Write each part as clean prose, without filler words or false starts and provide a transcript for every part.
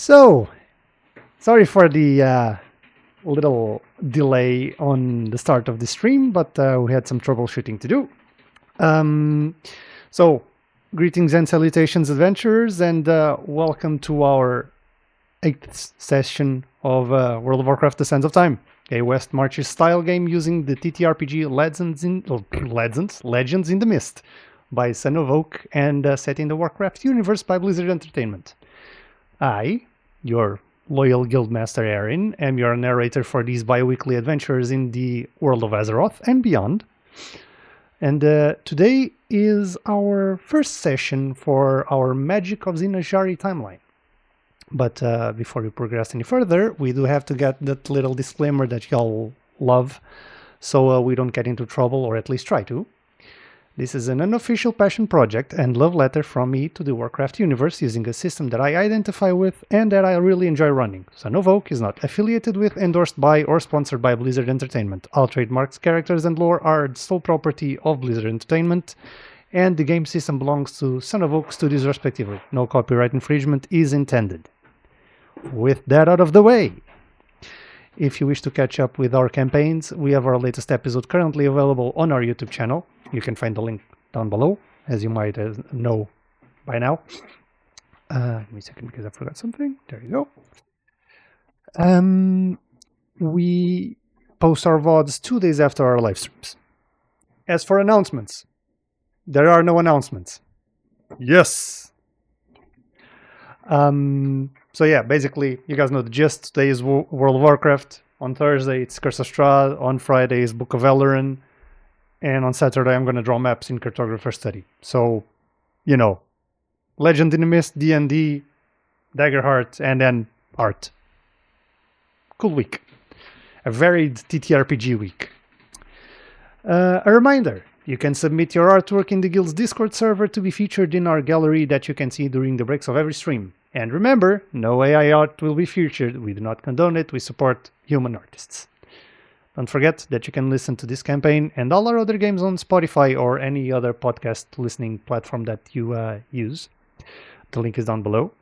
So, sorry for the little delay on the start of the stream, but we had some troubleshooting to do. So, greetings and salutations, adventurers, and welcome to our 8th session of World of Warcraft: The Sands of Time, a Westmarches style game using the TTRPG Legends in the Mist by Son of Oak and set in the Warcraft universe by Blizzard Entertainment. I, your loyal guildmaster Erin, am your narrator for these bi-weekly adventures in the world of Azeroth and beyond. And today is our first session for our Magic of Zin-Azshari timeline. But before we progress any further, we do have to get that little disclaimer that y'all love, so we don't get into trouble, or at least try to. This is an unofficial passion project and love letter from me to the Warcraft universe using a system that I identify with and that I really enjoy running. Son of Oak is not affiliated with, endorsed by, or sponsored by Blizzard Entertainment. All trademarks, characters, and lore are the sole property of Blizzard Entertainment, and the game system belongs to Son of Oak Studios respectively. No copyright infringement is intended. With that out of the way, if you wish to catch up with our campaigns, we have our latest episode currently available on our YouTube channel. You can find the link down below, as you might know by now. Give me a second because I forgot something. There you go. We post our VODs 2 days after our live streams. As for announcements, there are no announcements. Yes! So yeah, basically, you guys know the gist. Today is World of Warcraft. On Thursday, it's Curse of Strahd. On Friday is Book of Elrond. And on Saturday, I'm going to draw maps in Cartographer Study. So, you know, Legend in the Mist, D&D, Daggerheart, and then art. Cool week. A varied TTRPG week. A reminder, you can submit your artwork in the Guild's Discord server to be featured in our gallery that you can see during the breaks of every stream. And remember, no AI art will be featured. We do not condone it. We support human artists. Don't forget that you can listen to this campaign and all our other games on Spotify or any other podcast listening platform that you use. The link is down below.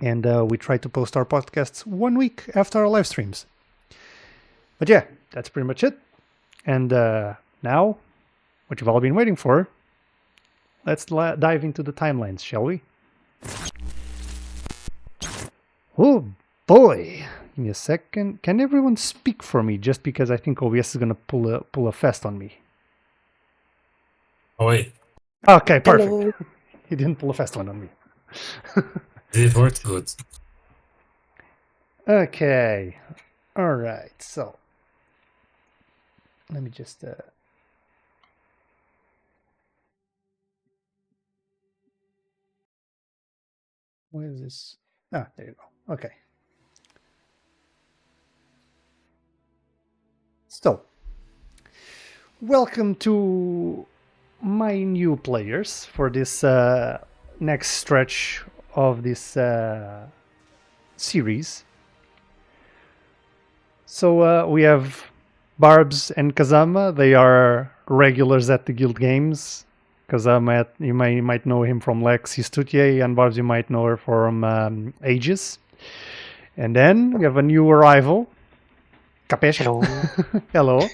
And we try to post our podcasts 1 week after our live streams. But yeah, that's pretty much it. And now, what you've all been waiting for, let's dive into the timelines, shall we? Oh boy! Give me a second. Can everyone speak for me? Just because I think OBS is gonna pull a fast on me. Oh wait, Okay, perfect. Hello. He didn't pull a fast one on me. did it work good? Okay. All right. So let me just. Where is this? Ah, there you go. Okay. So, welcome to my new players for this next stretch of this series. So we have Barbs and Kazama. They are regulars at the guild games. Kazama, you might know him from Lexi Stutier, and Barbs, you might know her from Aegis. And then we have a new arrival, Capesh. Hello. Hello.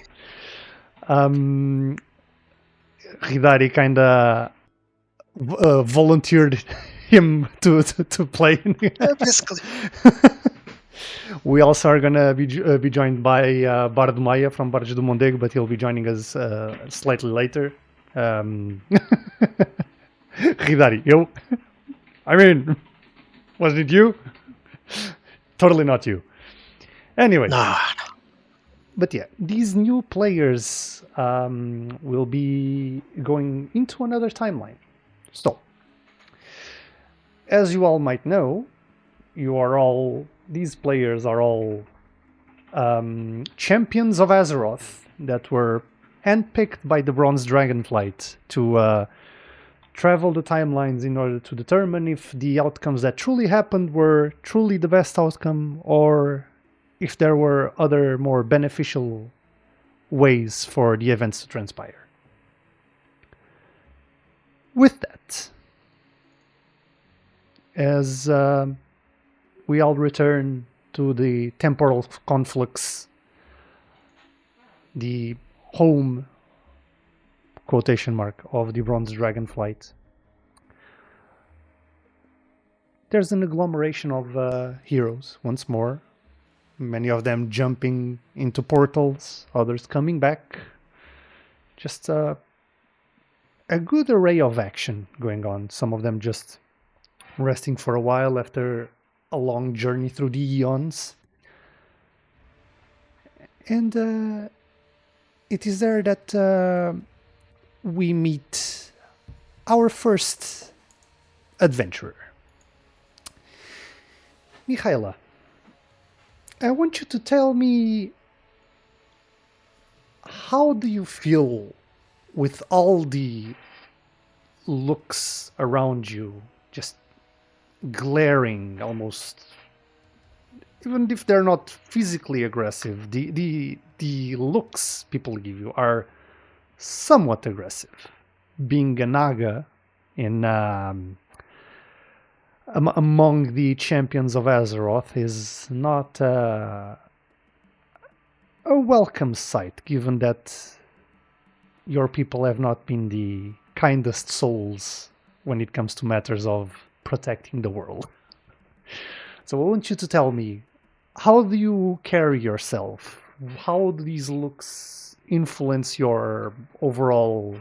Hidari kind of volunteered him to play. Basically. We also are gonna be joined by Bard Maya from Barge do Mondego, but he'll be joining us slightly later. Hidari, yo. I mean, wasn't it you? Totally not you. Anyway. Nah. But yeah, these new players will be going into another timeline. So, as you all might know, these players are all champions of Azeroth that were handpicked by the Bronze Dragonflight to travel the timelines in order to determine if the outcomes that truly happened were truly the best outcome, or if there were other more beneficial ways for the events to transpire. With that, as we all return to the temporal conflicts, the home quotation mark of the Bronze Dragonflight. There's an agglomeration of heroes once more, many of them jumping into portals, others coming back. Just a good array of action going on. Some of them just resting for a while after a long journey through the eons. And it is there that we meet our first adventurer. Mikhaila, I want you to tell me, how do you feel with all the looks around you, just glaring almost, even if they're not physically aggressive, the looks people give you are somewhat aggressive. Being a Naga in among the champions of Azeroth is not a welcome sight, given that your people have not been the kindest souls when it comes to matters of protecting the world. So I want you to tell me, how do you carry yourself? How do these looks influence your overall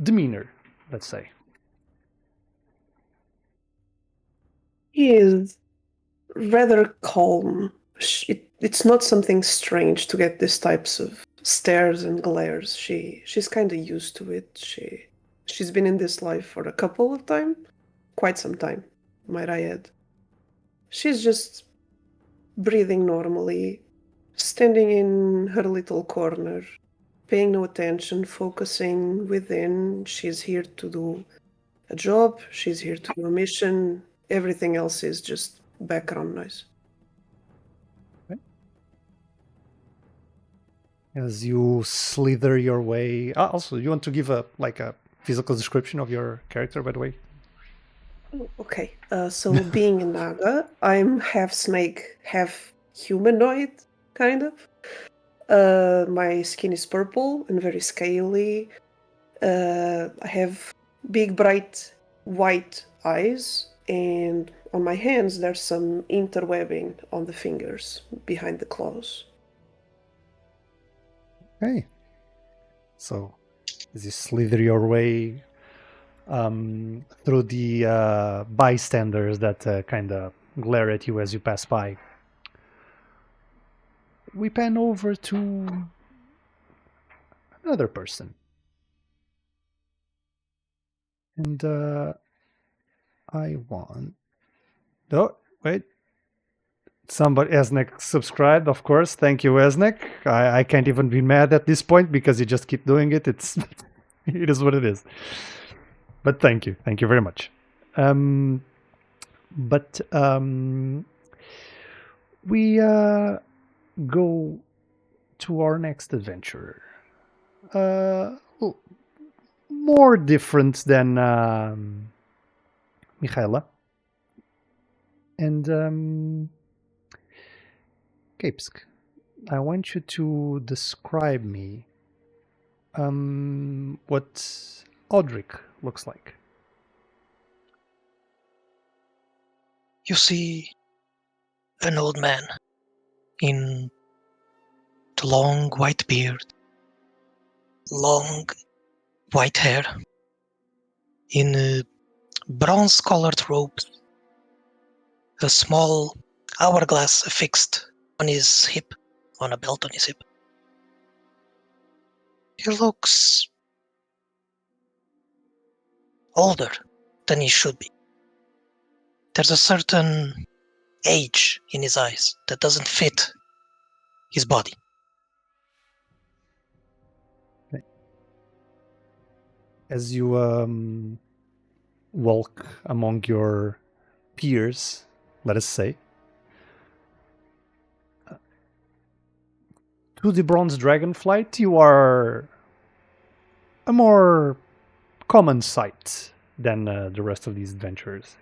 demeanor, let's say? He is rather calm. It's not something strange to get these types of stares and glares. She's kind of used to it. She's been in this life for a couple of time, quite some time, might I add. She's just breathing normally, standing in her little corner, paying no attention, focusing within. She's here to do a job, she's here to do a mission. Everything else is just background noise. As you slither your way... also, you want to give a physical description of your character, by the way? Okay, so being a Naga, I'm half snake, half humanoid, kind of. My skin is purple and very scaly. I have big, bright, white eyes, and on my hands there's some interwebbing on the fingers behind the claws. Okay. So, as you slither your way through the bystanders that kind of glare at you as you pass by, we pan over to another person. And I want... Oh, wait. Somebody, Esnek, subscribed, of course. Thank you, Esnek. I can't even be mad at this point because you just keep doing it. It is what it is. But thank you very much. We go to our next adventurer. More different than Mikhaila. And Kapsk, I want you to describe me what Audric looks like. You see an old man in the long white beard, long white hair, in bronze-colored robes, a small hourglass affixed on his hip, on a belt on his hip. He looks older than he should be. There's a certain age in his eyes that doesn't fit his body. As you walk among your peers, let us say, to the Bronze Dragonflight, you are a more common sight than the rest of these adventurers.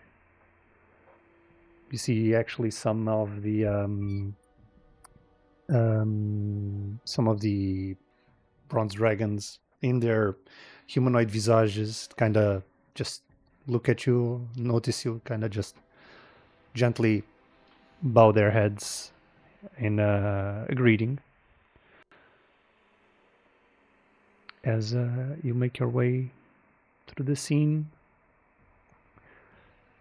You see actually some of the bronze dragons in their humanoid visages kind of just look at you, notice you, kind of just gently bow their heads in a greeting as you make your way through the scene.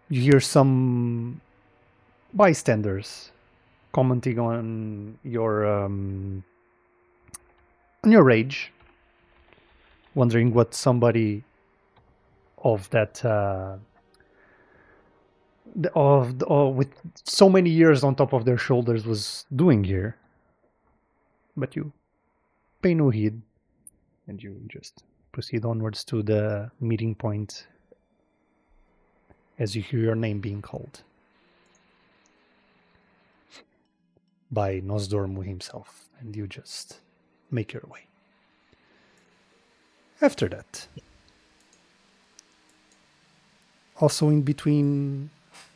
You hear some bystanders commenting on your rage, wondering what somebody of that with so many years on top of their shoulders was doing here. But you pay no heed, and you just proceed onwards to the meeting point as you hear your name being called by Nosdormu himself, and you just make your way. After that, also in between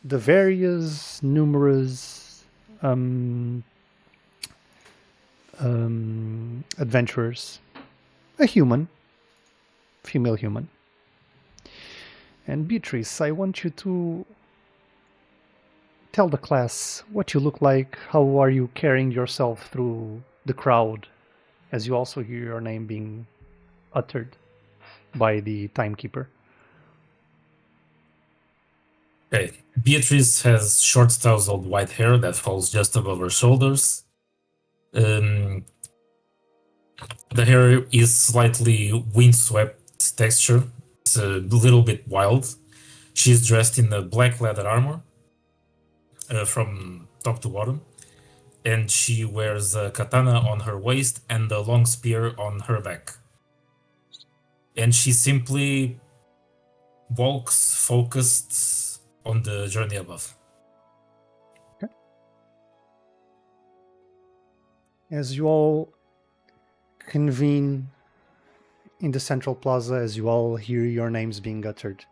the various numerous adventurers, a human, female human. And Beatrice, I want you to tell the class what you look like, how are you carrying yourself through the crowd, as you also hear your name being uttered by the timekeeper. Okay. Beatrice has short, tousled white hair that falls just above her shoulders. The hair is slightly windswept texture. It's a little bit wild. She's dressed in a black leather armor from top to bottom, and she wears a katana on her waist and a long spear on her back. And she simply walks focused on the journey above. Okay. As you all convene in the central plaza, as you all hear your names being uttered,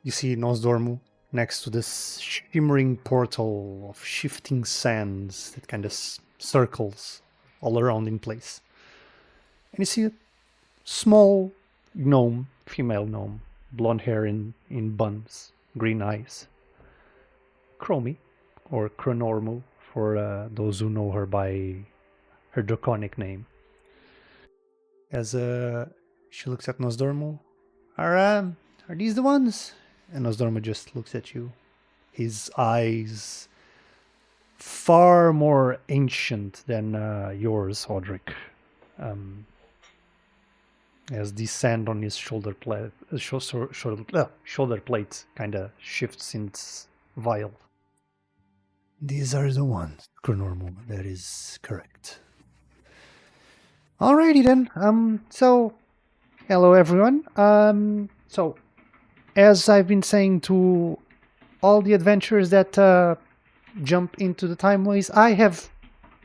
you see Nosdormu next to this shimmering portal of shifting sands that kind of circles all around in place. And you see a small gnome, female gnome, blonde hair in buns, green eyes. Chromie, or Chronormu, for those who know her by her draconic name. As she looks at Nosdormu, are these the ones? And Nosdormu just looks at you. His eyes far more ancient than yours, Audric. As the sand on his shoulder plate kind of shifts in its vial. These are the ones, Chronormu. That is correct. Alrighty then. So, hello everyone. So, as I've been saying to all the adventurers that jump into the timeways, I have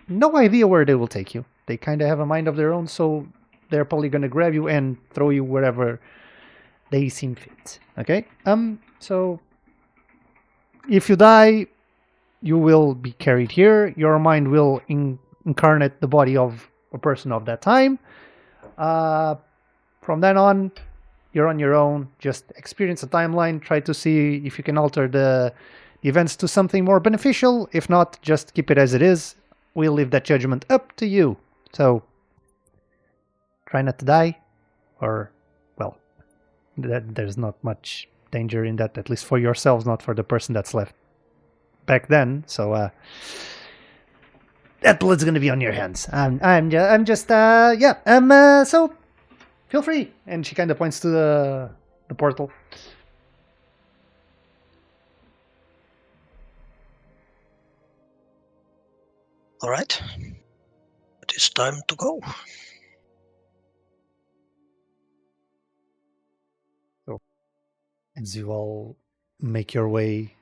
no idea where they will take you. They kind of have a mind of their own, so they're probably going to grab you and throw you wherever they seem fit. Okay? So if you die, you will be carried here. Your mind will incarnate the body of a person of that time. From then on, you're on your own. Just experience a timeline. Try to see if you can alter the events to something more beneficial. If not, just keep it as it is. We'll leave that judgment up to you. So, try not to die. Or, well, there's not much danger in that, at least for yourselves, not for the person that's left back then. So, that blood's gonna be on your hands. So feel free. And she kind of points to the portal. All right. It is time to go. So, as you all make your way,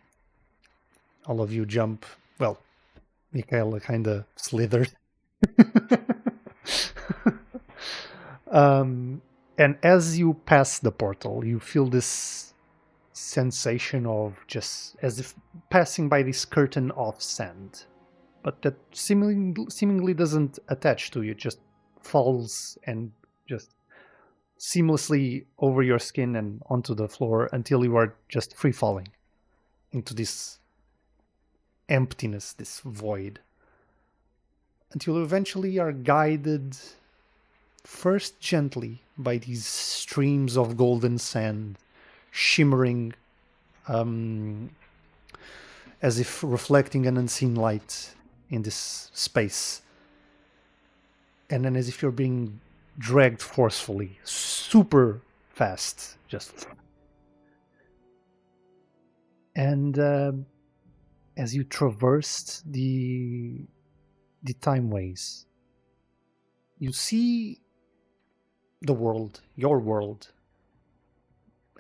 all of you jump. Well, Mikhaila kind of slithered. And as you pass the portal, you feel this sensation of just as if passing by this curtain of sand, but that seemingly doesn't attach to you, just falls and just seamlessly over your skin and onto the floor until you are just free falling into this emptiness, this void, until you eventually are guided first gently by these streams of golden sand shimmering as if reflecting an unseen light in this space, and then as if you're being dragged forcefully, super fast, just. And as you traversed the time ways, you see the world, your world,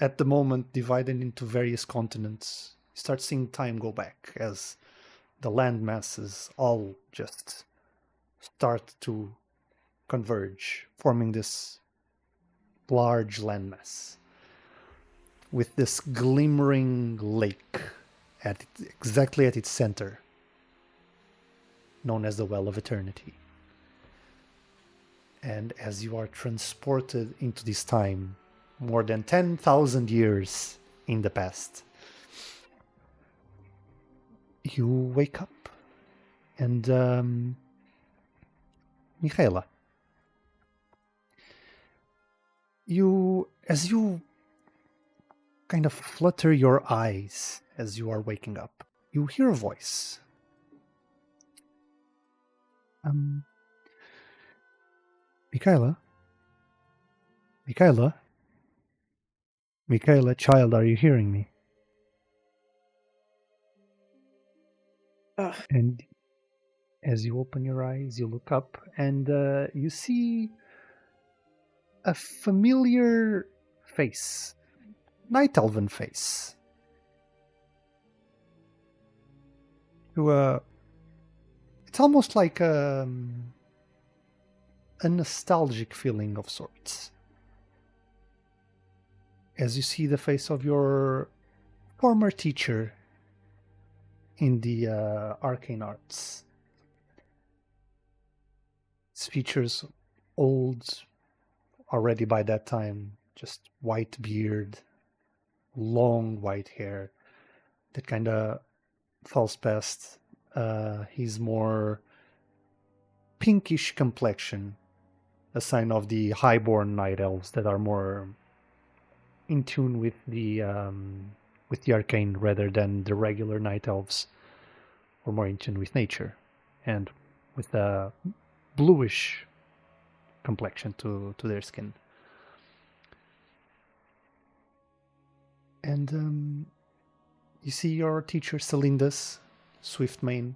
at the moment divided into various continents. You start seeing time go back as the land masses all just start to converge, forming this large landmass with this glimmering lake exactly at its center, known as the Well of Eternity. And as you are transported into this time, more than 10,000 years in the past, you wake up. And Mikhaila, as you kind of flutter your eyes as you are waking up, you hear a voice. Mikhaila? Mikhaila? Mikhaila, child, are you hearing me? And as you open your eyes, you look up and you see a familiar face. Night Elven face. Who, it's almost like a nostalgic feeling of sorts. As you see the face of your former teacher in the arcane arts. His features old already by that time, just white beard, long white hair that kind of falls past his more pinkish complexion, a sign of the highborn night elves that are more in tune with the arcane rather than the regular night elves, or more in tune with nature, and with a bluish complexion to their skin. And you see your teacher Celinda's Swiftmane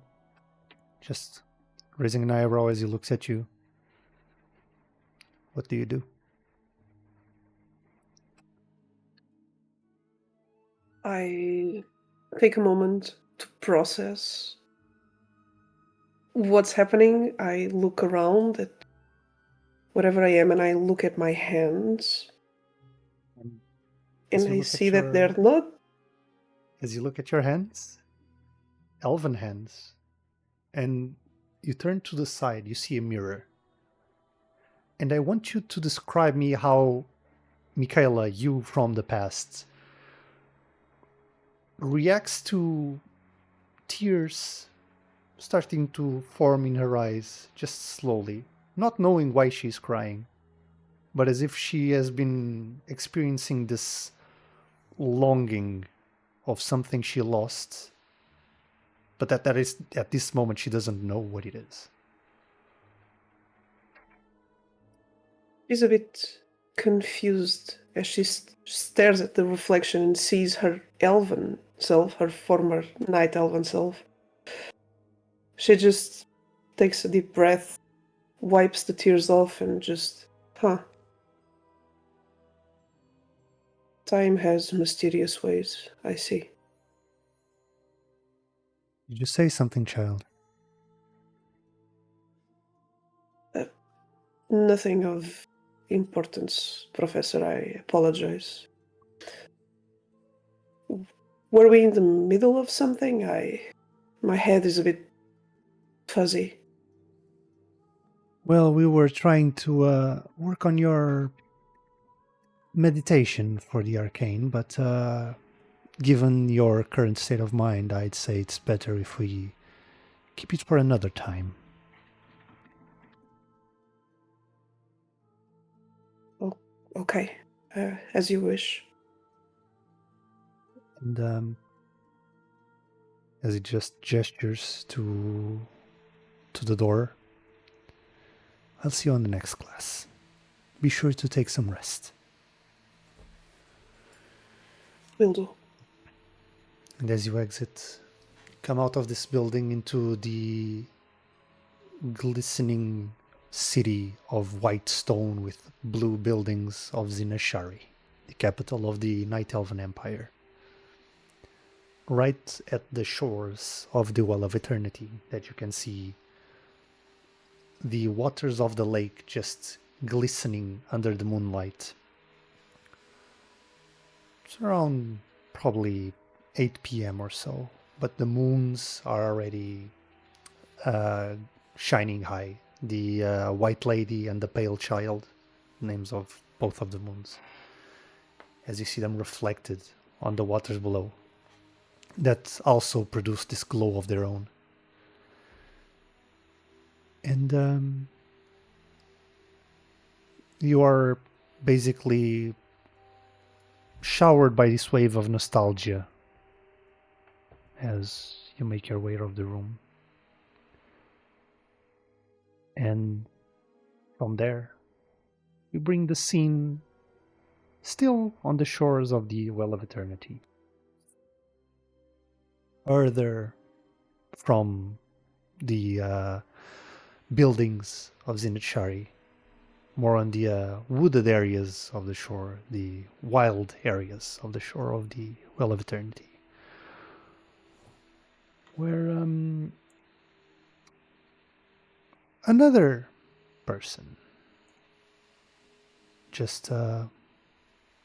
just raising an eyebrow as he looks at you. What do you do? I take a moment to process what's happening. I look around at wherever I am and I look at my hands. And I see that they're not... As you look at your hands, elven hands, and you turn to the side, you see a mirror. And I want you to describe me how Mikhaila, you from the past, reacts to tears starting to form in her eyes, just slowly, not knowing why she's crying, but as if she has been experiencing this longing of something she lost, but that is at this moment she doesn't know what it is. She's a bit confused as she stares at the reflection and sees her elven self, her former night elven self. She just takes a deep breath, wipes the tears off, and just, Time has mysterious ways, I see. Did you say something, child? Nothing of importance, Professor. I apologize. Were we in the middle of something? My head is a bit fuzzy. Well, we were trying to work on your meditation for the arcane, but given your current state of mind, I'd say it's better if we keep it for another time. Oh, okay. As you wish. And as he just gestures to the door, I'll see you on the next class. Be sure to take some rest. Will do. And as you exit, come out of this building into the glistening city of white stone with blue buildings of Zin-Azshari, the capital of the Night Elven Empire. Right at the shores of the Well of Eternity, that you can see the waters of the lake just glistening under the moonlight. It's around probably 8 p.m. or so, but the moons are already shining high. The White Lady and the Pale Child, names of both of the moons, as you see them reflected on the waters below, that also produce this glow of their own. And you are basically showered by this wave of nostalgia as you make your way out of the room. And from there, you bring the scene still on the shores of the Well of Eternity. Further from the buildings of Zin-Azshari, more on the wooded areas of the shore, the wild areas of the shore of the Well of Eternity, where another person just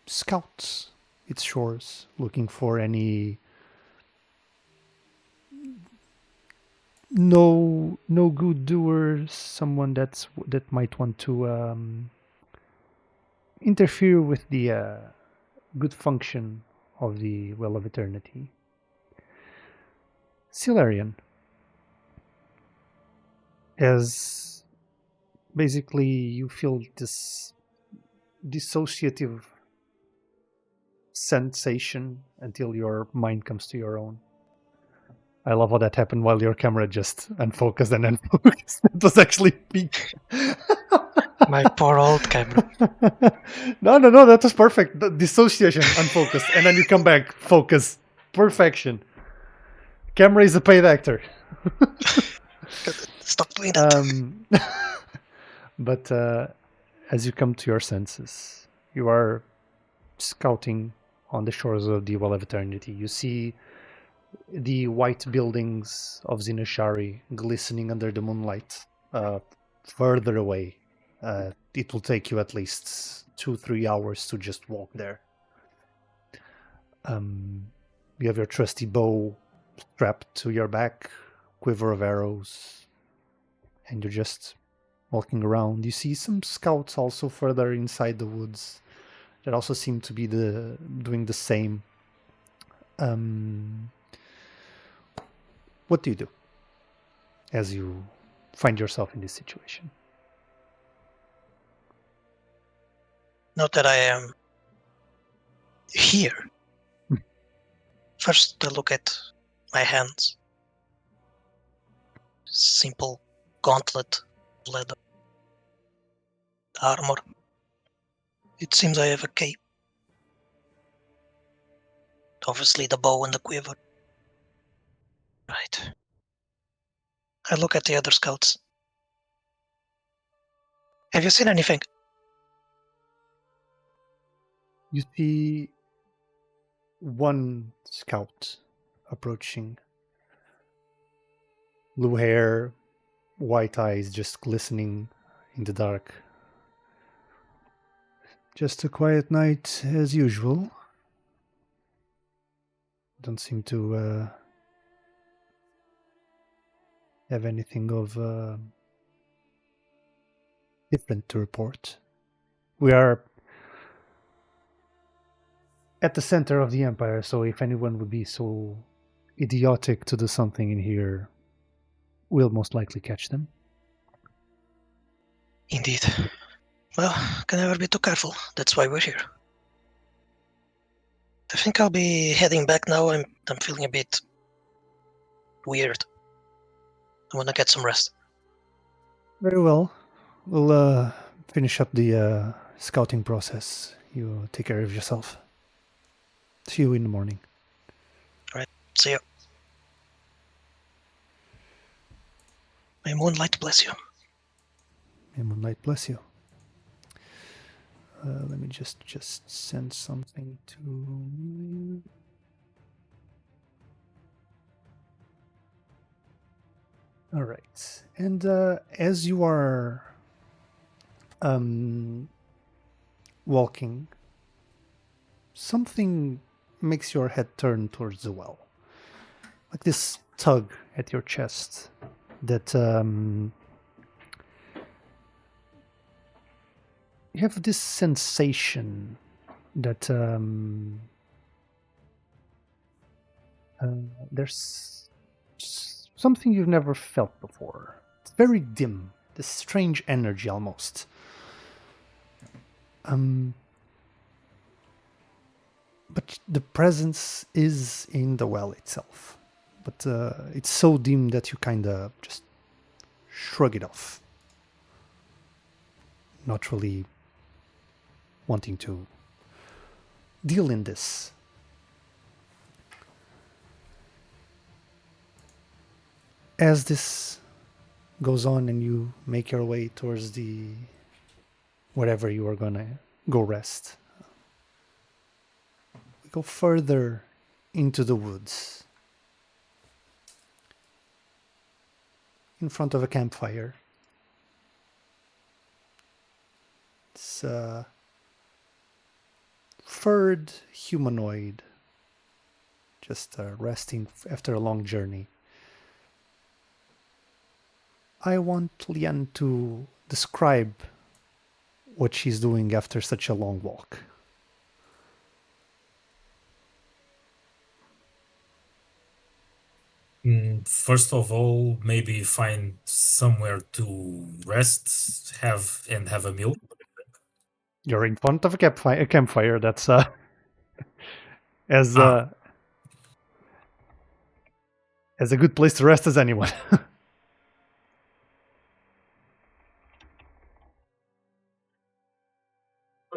scouts its shores, looking for any no good doers, someone that might want to interfere with the good function of the Well of Eternity. Silarian, as basically you feel this dissociative sensation until your mind comes to your own. I love how that happened while your camera just unfocused and unfocused. It was actually peak. My poor old camera. No, that was perfect. The dissociation, unfocused, and then you come back, focus, perfection. Camera is a paid actor. Stop doing that. But as you come to your senses, you are scouting on the shores of the Well of Eternity. You see the white buildings of Zin-Azshari glistening under the moonlight. Further away, it will take you at least 2-3 hours to just walk there. You have your trusty bow strapped to your back, quiver of arrows, and you're just walking around. You see some scouts also further inside the woods that also seem to be doing the same. What do you do as you find yourself in this situation? Not that I am here. First, I look at my hands. Simple gauntlet, leather, armor. It seems I have a cape. Obviously, the bow and the quiver. Right. I look at the other scouts. Have you seen anything? You see one scout approaching. Blue hair, white eyes just glistening in the dark. Just a quiet night as usual. Don't seem to have anything of different to report. We are at the center of the Empire, so if anyone would be so idiotic to do something in here, we'll most likely catch them. Indeed. Well, can never be too careful. That's why we're here. I think I'll be heading back now. I'm feeling a bit weird. I want to get some rest. Very well. We'll finish up the scouting process. You take care of yourself. See you in the morning. See you. May moonlight bless you. May moonlight bless you. Let me just send something to... All right. And as you are walking, something makes your head turn towards the well. Like this tug at your chest that you have this sensation that there's something you've never felt before. It's very dim, this strange energy almost. But the presence is in the well itself. But it's so dim that you kind of just shrug it off. Not really wanting to deal in this. As this goes on and you make your way towards the wherever you are gonna go rest, we go further into the woods. In front of a campfire. It's a furred humanoid just resting after a long journey. I want Lian to describe what she's doing after such a long walk. First of all, maybe find somewhere to rest, have a meal. You're in front of a campfire. That's as a good place to rest as anyone.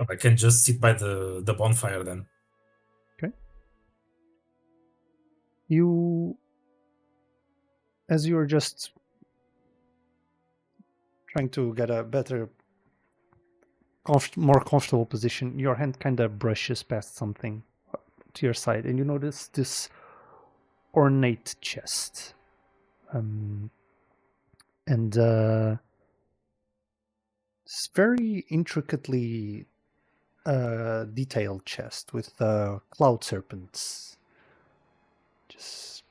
I can just sit by the bonfire then. Okay. You, as you're just trying to get a better, more comfortable position, your hand kind of brushes past something to your side, and you notice this ornate chest. And it's very intricately detailed chest with cloud serpents just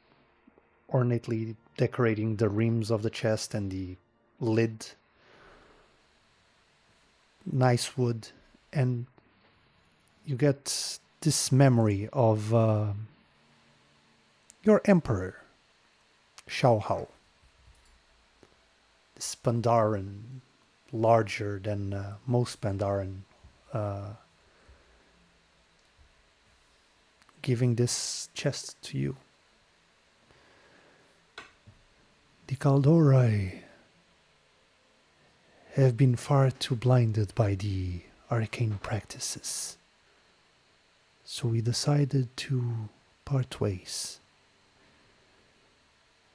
ornately decorating the rims of the chest and the lid. Nice wood, and you get this memory of your emperor, Xiaohao. This Pandaren, larger than most Pandaren, giving this chest to you. The Kaldorai have been far too blinded by the arcane practices. So we decided to part ways.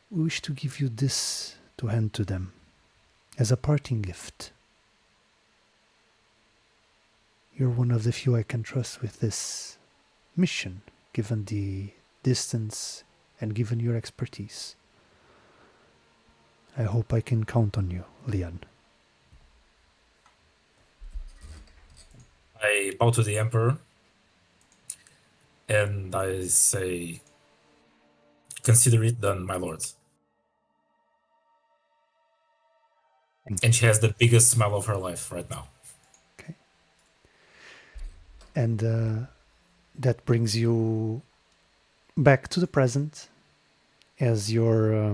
We wish to give you this to hand to them as a parting gift. You're one of the few I can trust with this mission, given the distance and given your expertise. I hope I can count on you, Lian. I bow to the Emperor and I say, consider it done, my lord. And she has the biggest smile of her life right now. Okay. And that brings you back to the present as your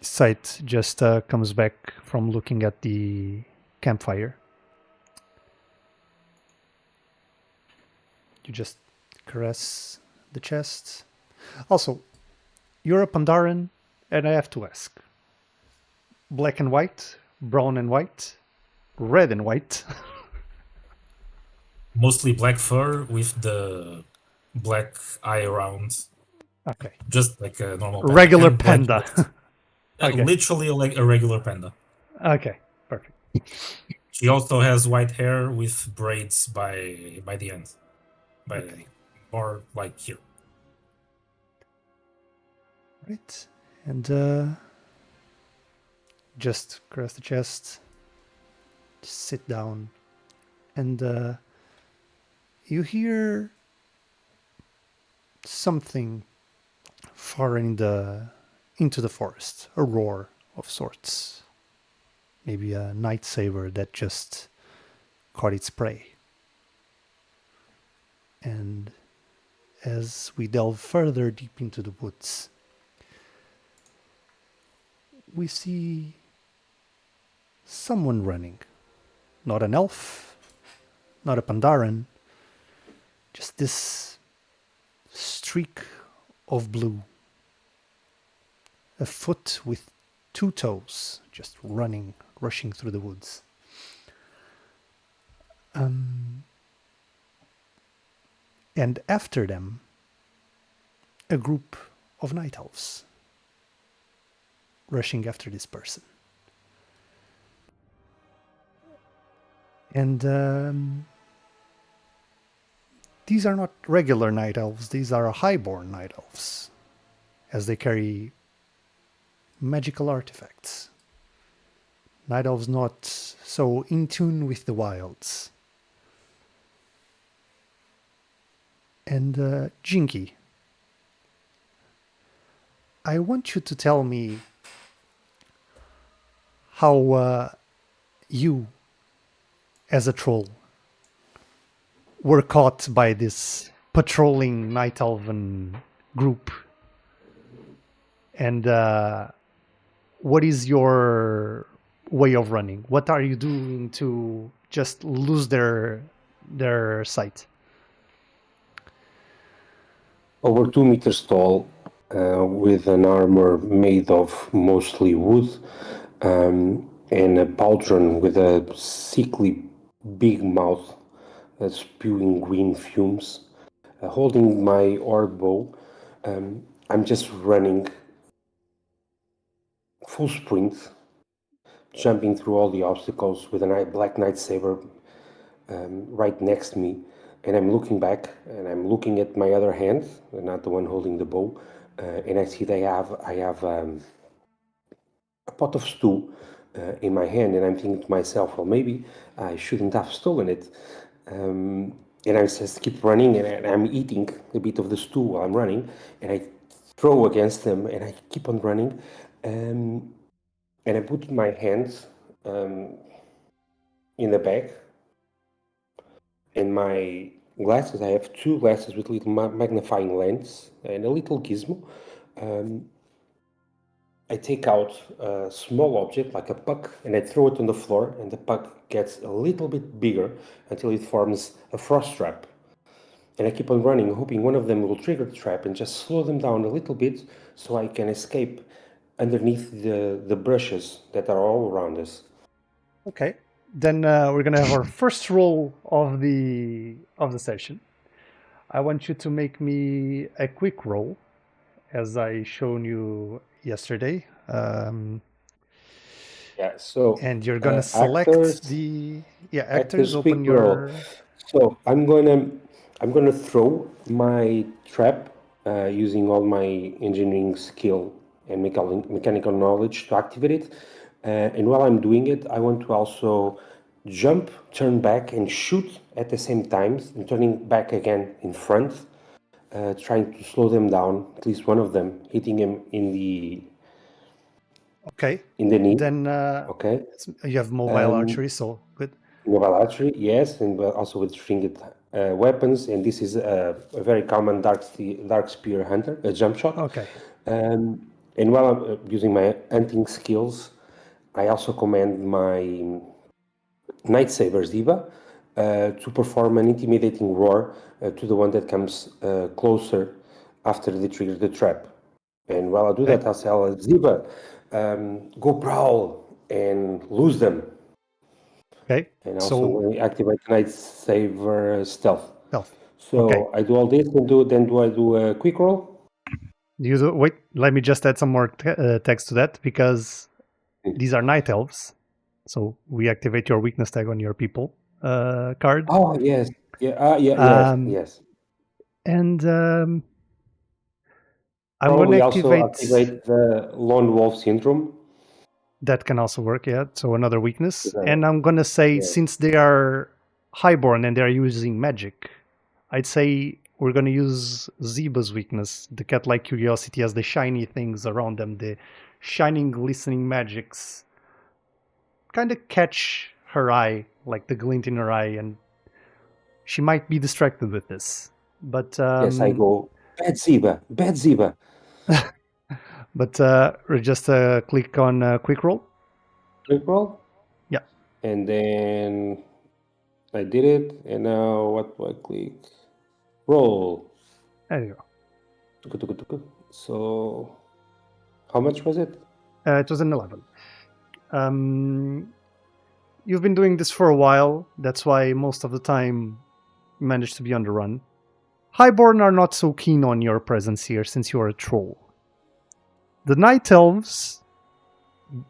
sight just comes back from looking at the campfire. You just caress the chest. Also, you're a Pandaren, and I have to ask. Black and white, brown and white, red and white. Mostly black fur with the black eye around. Okay. Just like a normal panda. Regular And black panda. ears. Okay. Literally like a regular panda. Okay, perfect. She also has white hair with braids by the end. Or like here. Right. And just caress the chest. Just sit down. And you hear something far into the forest. A roar of sorts. Maybe a night saber that just caught its prey. And as we delve further deep into the woods, we see someone running. Not an elf, not a Pandaren, just this streak of blue. A foot with 2 toes, just rushing through the woods. And after them, a group of night elves rushing after this person. And these are not regular night elves, these are highborn night elves, as they carry magical artifacts. Night elves not so in tune with the wilds. And Jynky, I want you to tell me how you, as a troll, were caught by this patrolling Night Elven group. And what is your way of running? What are you doing to just lose their sight? Over 2 meters tall, with an armor made of mostly wood, and a pauldron with a sickly big mouth spewing green fumes. Holding my orb bow, I'm just running full sprint, jumping through all the obstacles with a black night saber right next to me. And I'm looking back, and I'm looking at my other hand, not the one holding the bow, and I see I have a pot of stew in my hand, and I'm thinking to myself, well, maybe I shouldn't have stolen it. And I just keep running, and I'm eating a bit of the stew while I'm running, and I throw against them, and I keep on running, and I put my hands in the bag. And my glasses, I have 2 glasses with little magnifying lens and a little gizmo. I take out a small object like a puck, and I throw it on the floor, and the puck gets a little bit bigger until it forms a frost trap. And I keep on running, hoping one of them will trigger the trap and just slow them down a little bit so I can escape underneath the brushes that are all around us. Okay. Then we're gonna have our first roll of the session. I want you to make me a quick roll, as I shown you yesterday. So and you're gonna select actors. Open quick your roll. So I'm gonna throw my trap using all my engineering skill and mechanical knowledge to activate it. And while I'm doing it, I want to also turn back and shoot at the same time, and turning back again in front. trying to slow them down, at least one of them, hitting him in the Okay. knee. Then Okay. you have mobile archery, so good. Mobile archery, yes, and also with stringed weapons. And this is a very common dark spear hunter, a jump shot. Okay. And while I'm using my hunting skills, I also command my Night Saber Ziva to perform an intimidating roar to the one that comes closer after they trigger the trap. And while I do that, I'll tell Ziva, go prowl and lose them. Okay. And also activate Night Saber Stealth. So Okay. I do all this, and do I do a quick roll? Wait, let me just add some more text to that, because these are night elves. So we activate your weakness tag on your people card. Oh, yes. Yes. And I'm Probably going to activate the Lone Wolf Syndrome. That can also work, yeah. So another weakness. And I'm going to say, since they are highborn and they are using magic, I'd say we're going to use Ziba's weakness. The cat-like curiosity has the shiny things around them, the shining, glistening magics kind of catch her eye, like the glint in her eye, and she might be distracted with this. But yes, I go, bad Ziba. But just click on quick roll. Quick roll? Yeah. And then I did it, and now what do I click? Roll. There you go. So, how much was it? It was an 11. You've been doing this for a while. That's why most of the time you manage to be on the run. Highborn are not so keen on your presence here since you are a troll. The Night Elves,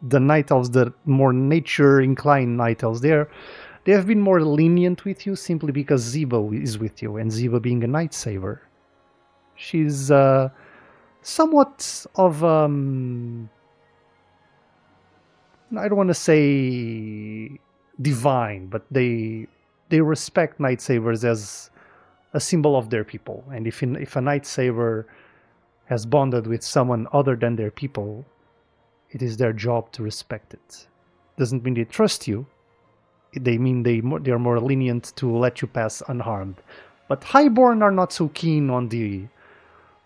the more nature-inclined Night Elves, they have been more lenient with you simply because Ziba is with you, and Ziba being a Night Saver. She's somewhat of I don't want to say divine, but they respect Night Sabers as a symbol of their people. And if a Night Saber has bonded with someone other than their people, it is their job to respect it. Doesn't mean they trust you. They mean they are more lenient to let you pass unharmed. But Highborn are not so keen on the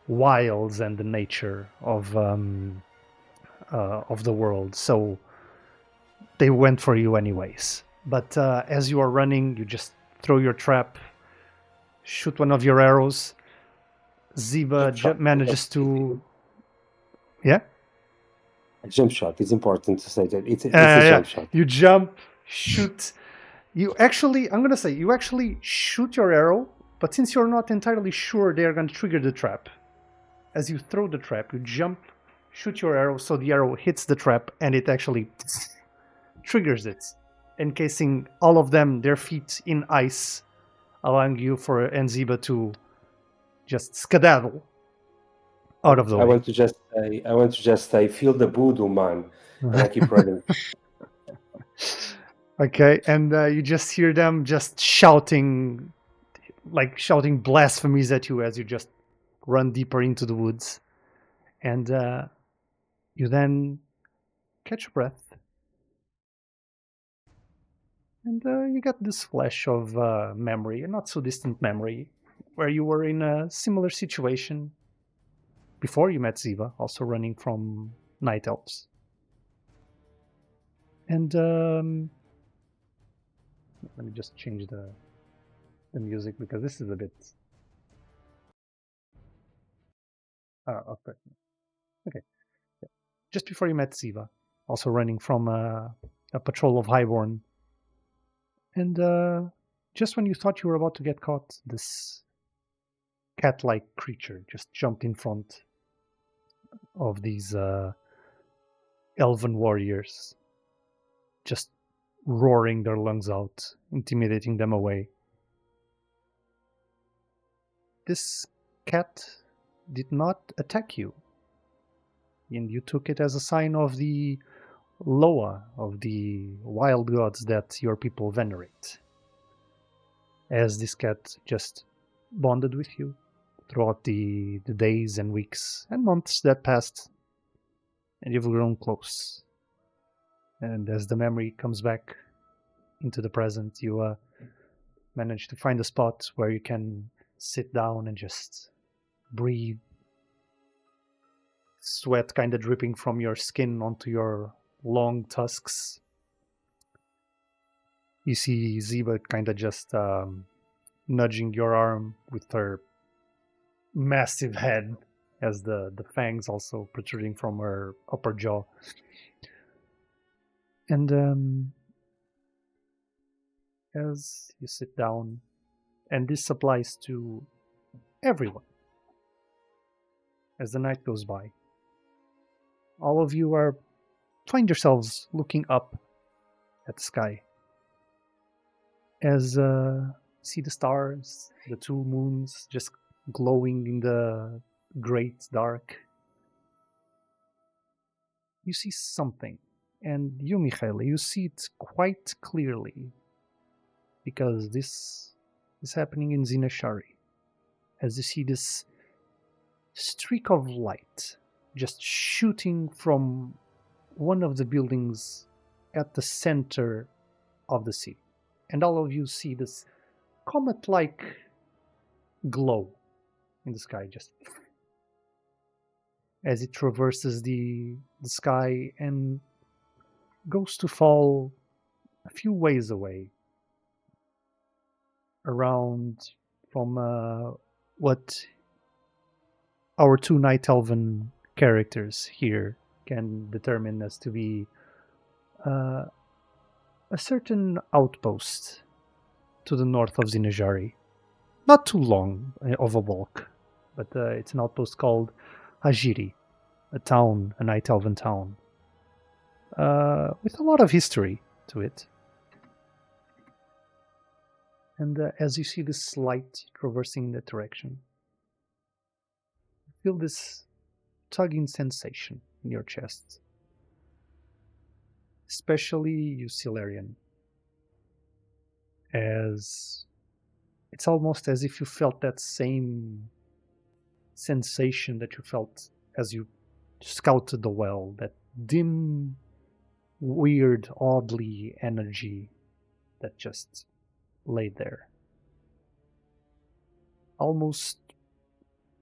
wilds and the nature of the world, so they went for you anyways. But as you are running, you just throw your trap, shoot one of your arrows. Ziba manages to... Yeah? A jump shot. It's important to say that. It's a jump shot. You jump, shoot. I'm going to say, you actually shoot your arrow, but since you're not entirely sure they're going to trigger the trap, as you throw the trap, you jump, shoot your arrow, so the arrow hits the trap, and it actually triggers it, encasing all of them, their feet in ice, allowing you for Ziba to just skedaddle out of the way. I want to just say, feel the voodoo, man, and I keep running. Okay, and you just hear them just shouting blasphemies at you as you just run deeper into the woods. And you then catch a breath. And you get this flash of memory, a not so distant memory, where you were in a similar situation before you met Ziva, also running from Night Elves. And let me just change the music, because this is a bit... Okay. Yeah. Just before you met Ziva, also running from a patrol of Highborn. And just when you thought you were about to get caught, this cat-like creature just jumped in front of these elven warriors, just roaring their lungs out, intimidating them away. This cat did not attack you, and you took it as a sign of the Loa, of the wild gods that your people venerate. As this cat just bonded with you, throughout the days and weeks and months that passed, and you've grown close. And as the memory comes back into the present, you manage to find a spot where you can sit down and just breathe. Sweat kind of dripping from your skin onto your long tusks. You see Ziba kind of just nudging your arm with her massive head, as the fangs also protruding from her upper jaw. And as you sit down, and this applies to everyone, as the night goes by, all of you find yourselves looking up at the sky as see the stars, the two moons just glowing in the great dark. You see something, and you, Mikhaila, you see it quite clearly, because this is happening in Zin-Azshari, as you see this streak of light just shooting from one of the buildings at the center of the city. And all of you see this comet-like glow in the sky, just as it traverses the sky and goes to fall a few ways away, around from what our two Night Elven characters here can determine as to be a certain outpost to the north of Zin-Azshari. Not too long of a walk, but it's an outpost called Zin-Azshari, a Night Elven town, with a lot of history to it. And as you see this light traversing that direction, you feel this tugging sensation in your chest. Especially you, Silarian, as it's almost as if you felt that same sensation that you felt as you scouted the well, that dim, weird, oddly energy that just laid there. Almost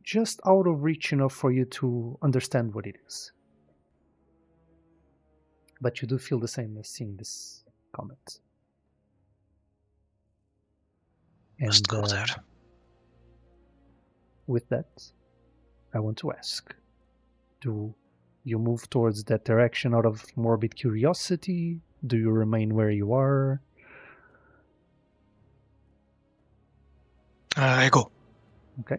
just out of reach enough for you to understand what it is. But you do feel the same as seeing this comet. Must go there. With that, I want to ask, do you move towards that direction out of morbid curiosity? Do you remain where you are? I go. Okay.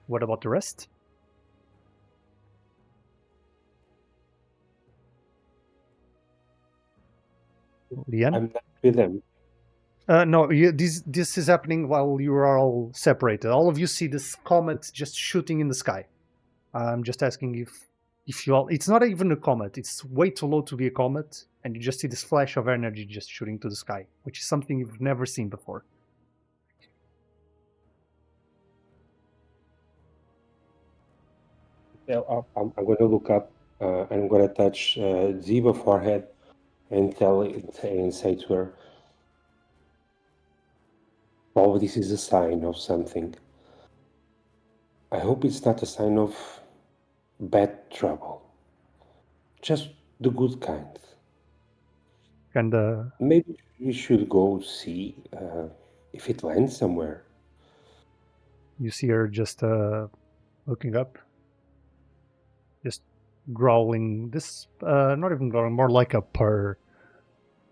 What about the rest? Lian? I'm not with them. No, this is happening while you are all separated. All of you see this comet just shooting in the sky. I'm just asking if you all... It's not even a comet. It's way too low to be a comet. And you just see this flash of energy just shooting to the sky, which is something you've never seen before. Yeah, I'm going to look up and I'm going to touch Ziba's forehead and say to her, "Oh, this is a sign of something. I hope it's not a sign of bad trouble. Just the good kind. And Maybe we should go see if it lands somewhere." you see her just looking up, just growling. This not even growling, more like a purr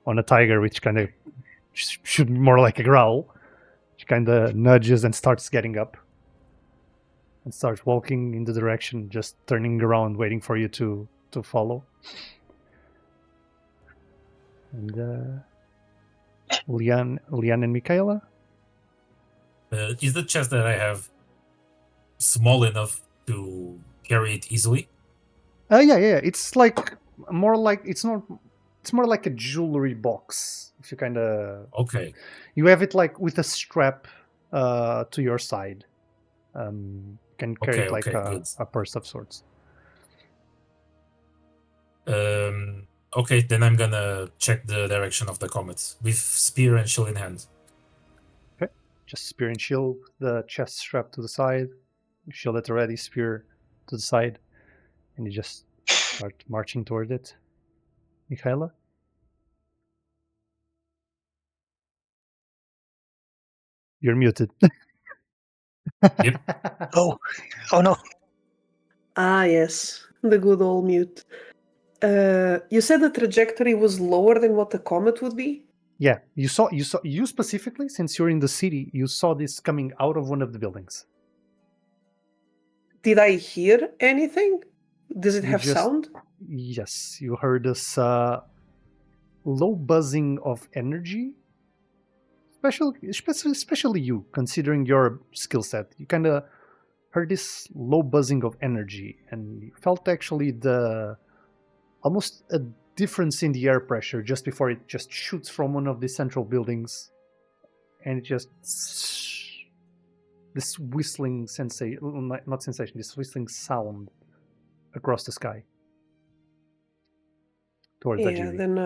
on a tiger, which kind of should be more like a growl. She kind of nudges and starts getting up and starts walking in the direction, just turning around, waiting for you to follow. And Lian and Mikhaila? Is the chest that I have small enough to carry it easily? Yeah. It's like more like it's more like a jewelry box. If you kind of Okay. you have it like with a strap to your side, Can carry it like Okay, good. a purse of sorts. Okay, then I'm gonna check the direction of the comet with spear and shield in hand. Okay, just spear and shield, the chest strapped to the side, shield at the ready, spear to the side, and you just start marching toward it. Mikhaila? You're muted. Yep. Oh no. Ah, yes, the good old mute. You said the trajectory was lower than what the comet would be? Yeah, you specifically, since you're in the city, you saw this coming out of one of the buildings. Did I hear anything? Does it You have just- sound? Yes, you heard this low buzzing of energy. Especially you, considering your skill set. You kind of heard this low buzzing of energy, and you felt actually almost a difference in the air pressure just before it just shoots from one of the central buildings, and it just this whistling sensation, not sensation, this whistling sound across the sky towards Yeah, Zin-Azshari. then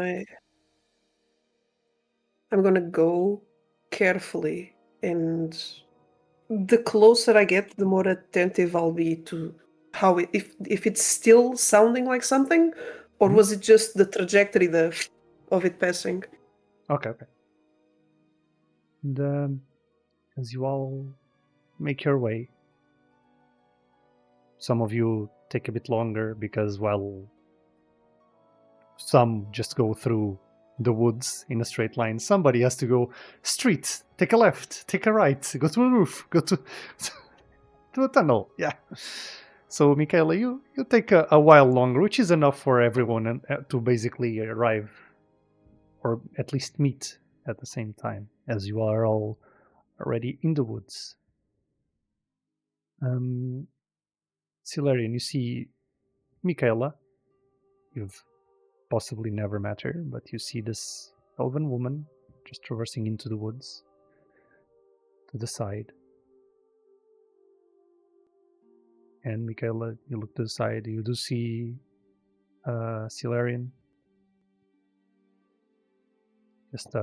I'm gonna go carefully, and the closer I get, the more attentive I'll be to how if it's still sounding like something, or was it just the trajectory of it passing? Okay. And as you all make your way, some of you take a bit longer because, well, some just go through the woods in a straight line. Somebody has to go street, take a left, take a right, go to a roof, go to a tunnel. Yeah. So, Mikhaila, you take a while longer, which is enough for everyone to basically arrive, or at least meet at the same time, as you are all already in the woods. Silarian, you see Mikhaila. You've possibly never met her, but you see this elven woman just traversing into the woods to the side. And Mikhaila, you look to the side, you do see Silarian. Just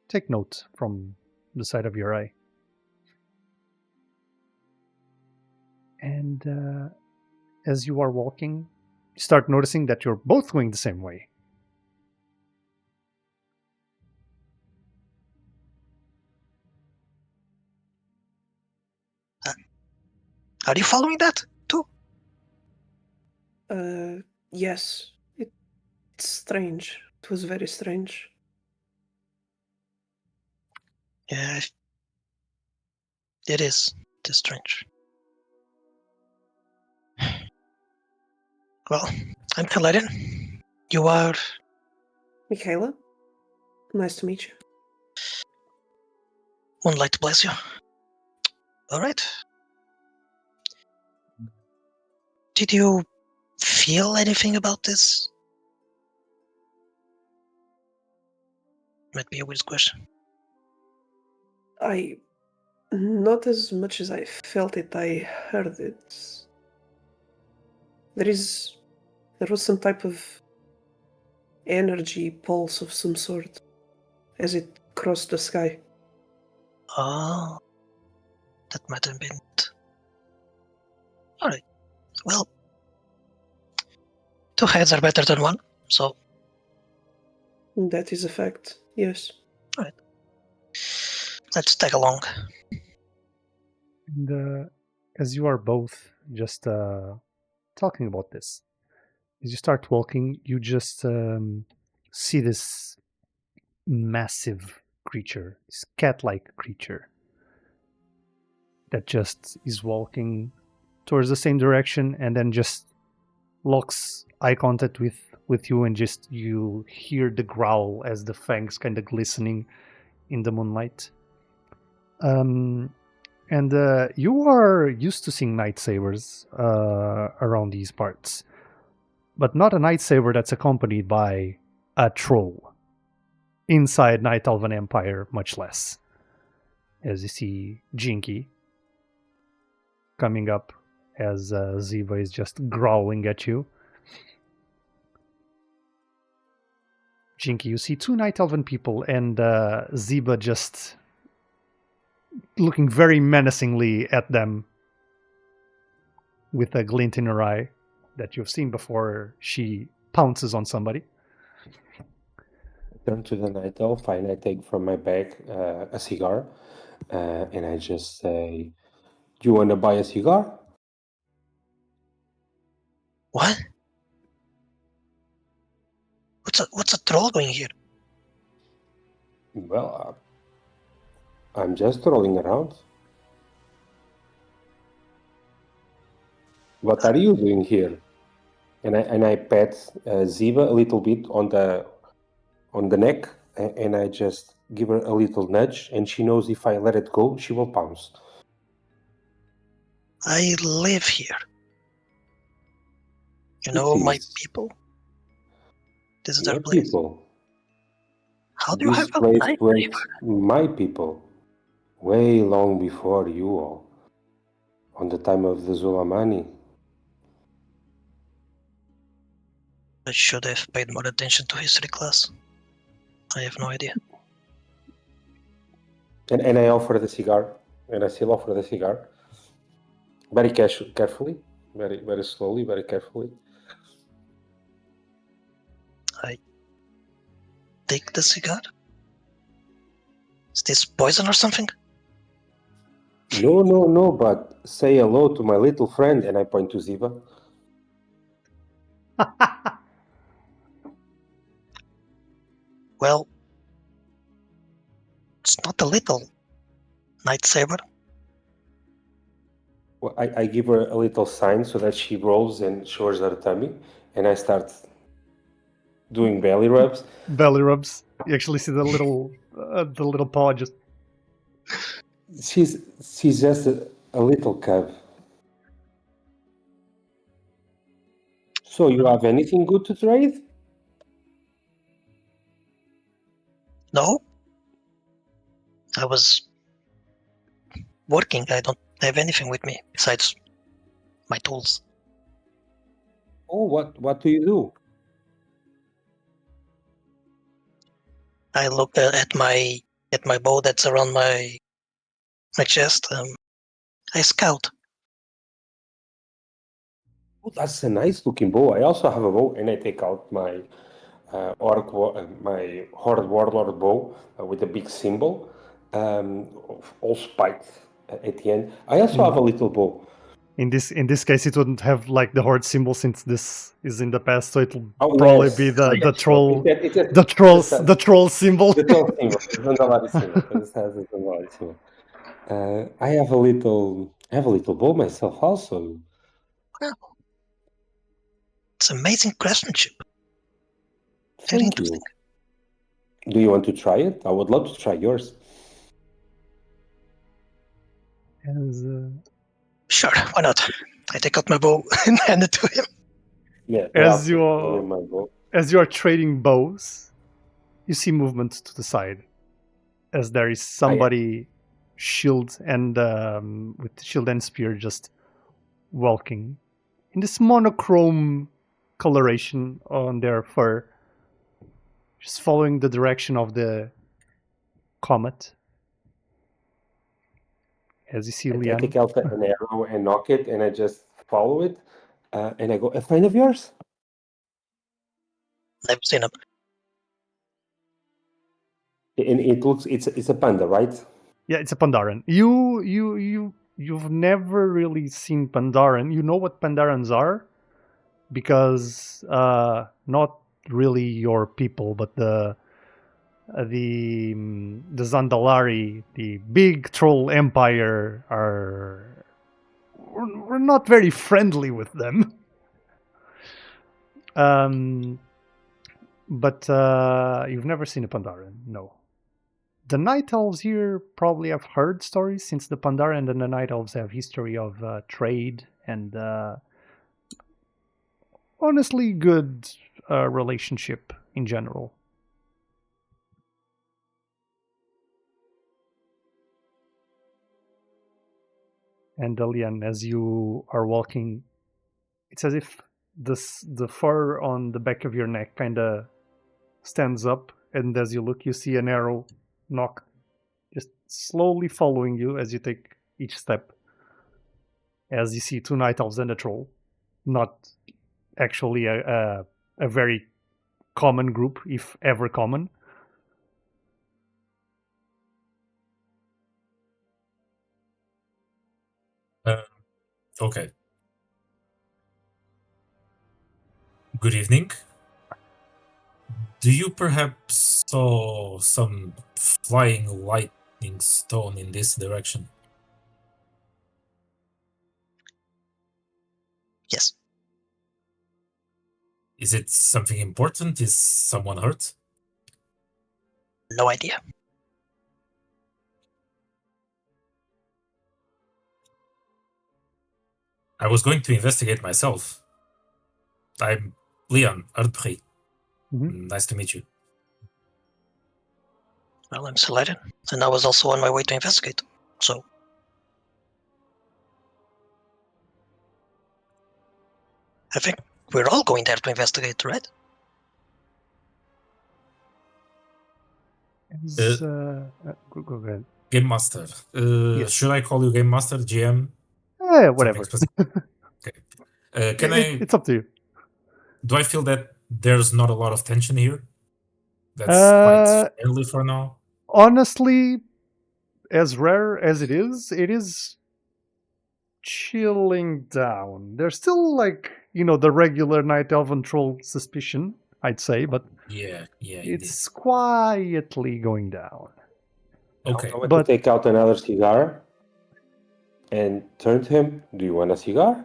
take note from the side of your eye. And as you are walking, you start noticing that you're both going the same way. Are you following that too? Yes. It's strange. It was very strange. Yeah, it is. It is strange. Well, I'm Kaladin. You are... Mikhaila? Nice to meet you. Moonlight to bless you. All right. Did you feel anything about this? Might be a weird question. Not as much as I felt it, I heard it. There was some type of energy pulse of some sort as it crossed the sky. Oh, that might have been it. All right. Well, 2 heads are better than 1, so... That is a fact, yes. All right. Let's tag along. And as you are both just talking about this, as you start walking, you just see this massive creature, this cat-like creature that just is walking towards the same direction and then just locks eye contact with you, and just you hear the growl as the fangs kind of glistening in the moonlight. And you are used to seeing night sabers around these parts, but not a night saber that's accompanied by a troll inside Night Elven Empire, much less. As you see Jynky coming up as Ziva is just growling at you. Jynky, you see two Night Elven people and Ziba just looking very menacingly at them with a glint in her eye that you've seen before she pounces on somebody. Turn to the Night Elf and I take from my bag a cigar and I just say, "Do you want to buy a cigar?" What? What's a troll doing here? Well, I'm just rolling around. What are you doing here? And I pat Ziva a little bit on the neck, and I just give her a little nudge, and she knows if I let it go, she will pounce. I live here. You know my people? This is Your our place. people. How do you This have a place night was neighbor? my people, way long before you all, on the time of the Zulamani. I should have paid more attention to history class. I have no idea. And I offer the cigar, and I still offer the cigar, very carefully, very very slowly, very carefully. I take the cigar. Is this poison or something? No, but say hello to my little friend, and I point to Ziva. Well, it's not a little night saber. Well, I give her a little sign so that she rolls and shows her tummy, and I start doing belly rubs. Belly rubs. You actually see the little paw just. She's just a little cub. So you have anything good to trade? No? I was working. I don't have anything with me besides my tools. Oh, what do you do? I look at my bow that's around my chest. I scout. Oh, that's a nice looking bow. I also have a bow, and I take out my my Horde Warlord bow with a big symbol, all spiked at the end. I also have a little bow. In this case, it wouldn't have like the horde symbol since this is in the past, so it'll Oh, probably yes. be the Yes. troll It's a- the troll symbol. The troll symbol, the Zin-Azshari symbol. It just has the Zin-Azshari symbol. I have a little bow myself also. Wow. It's amazing craftsmanship. Very Thank interesting. you. Do you want to try it? I would love to try yours. As, Sure, why not? I take out my bow and hand it to him. Yeah. As yeah, you I'll are- my bow. as you are trading bows, you see movement to the side, as there is somebody shield and with shield and spear just walking in this monochrome coloration on their fur, just following the direction of the comet. As you see, I Lian, take out an arrow and knock it, and I just follow it, and I go, "A friend of yours?" I've seen him. And it looks, it's a panda, right? yeah, it's a Pandaren. You've never really seen Pandaren. You know what Pandarens are, because not really your people, but the Zin-Azshari, the big troll empire, are we're not very friendly with them. But you've never seen a Pandaren, no. The Night Elves here probably have heard stories, since the Pandaren and the Night Elves have history of trade and honestly good relationship in general. And Lian, as you are walking, it's as if the fur on the back of your neck kind of stands up, and as you look, you see an arrow knock, just slowly following you as you take each step. As you see two night elves and a troll, not actually a very common group, if ever common. Okay. Good evening. Do you perhaps saw some flying lightning stone in this direction? Yes. Is it something important? Is someone hurt? No idea. I was going to investigate myself. I'm Leon Ardprey. Nice to meet you. Well, I'm Saladin, and I was also on my way to investigate. So, I think we're all going there to investigate, right? Go ahead. Game Master. Yes. Should I call you Game Master, GM? Whatever. Okay. It's up to you. Do I feel that there's not a lot of tension here? That's quite friendly for now. Honestly, as rare as it is chilling down. There's still the regular Night Elven troll suspicion, I'd say, but yeah, it's quietly going down. Okay. I want to take out another cigar and turn to him. Do you want a cigar?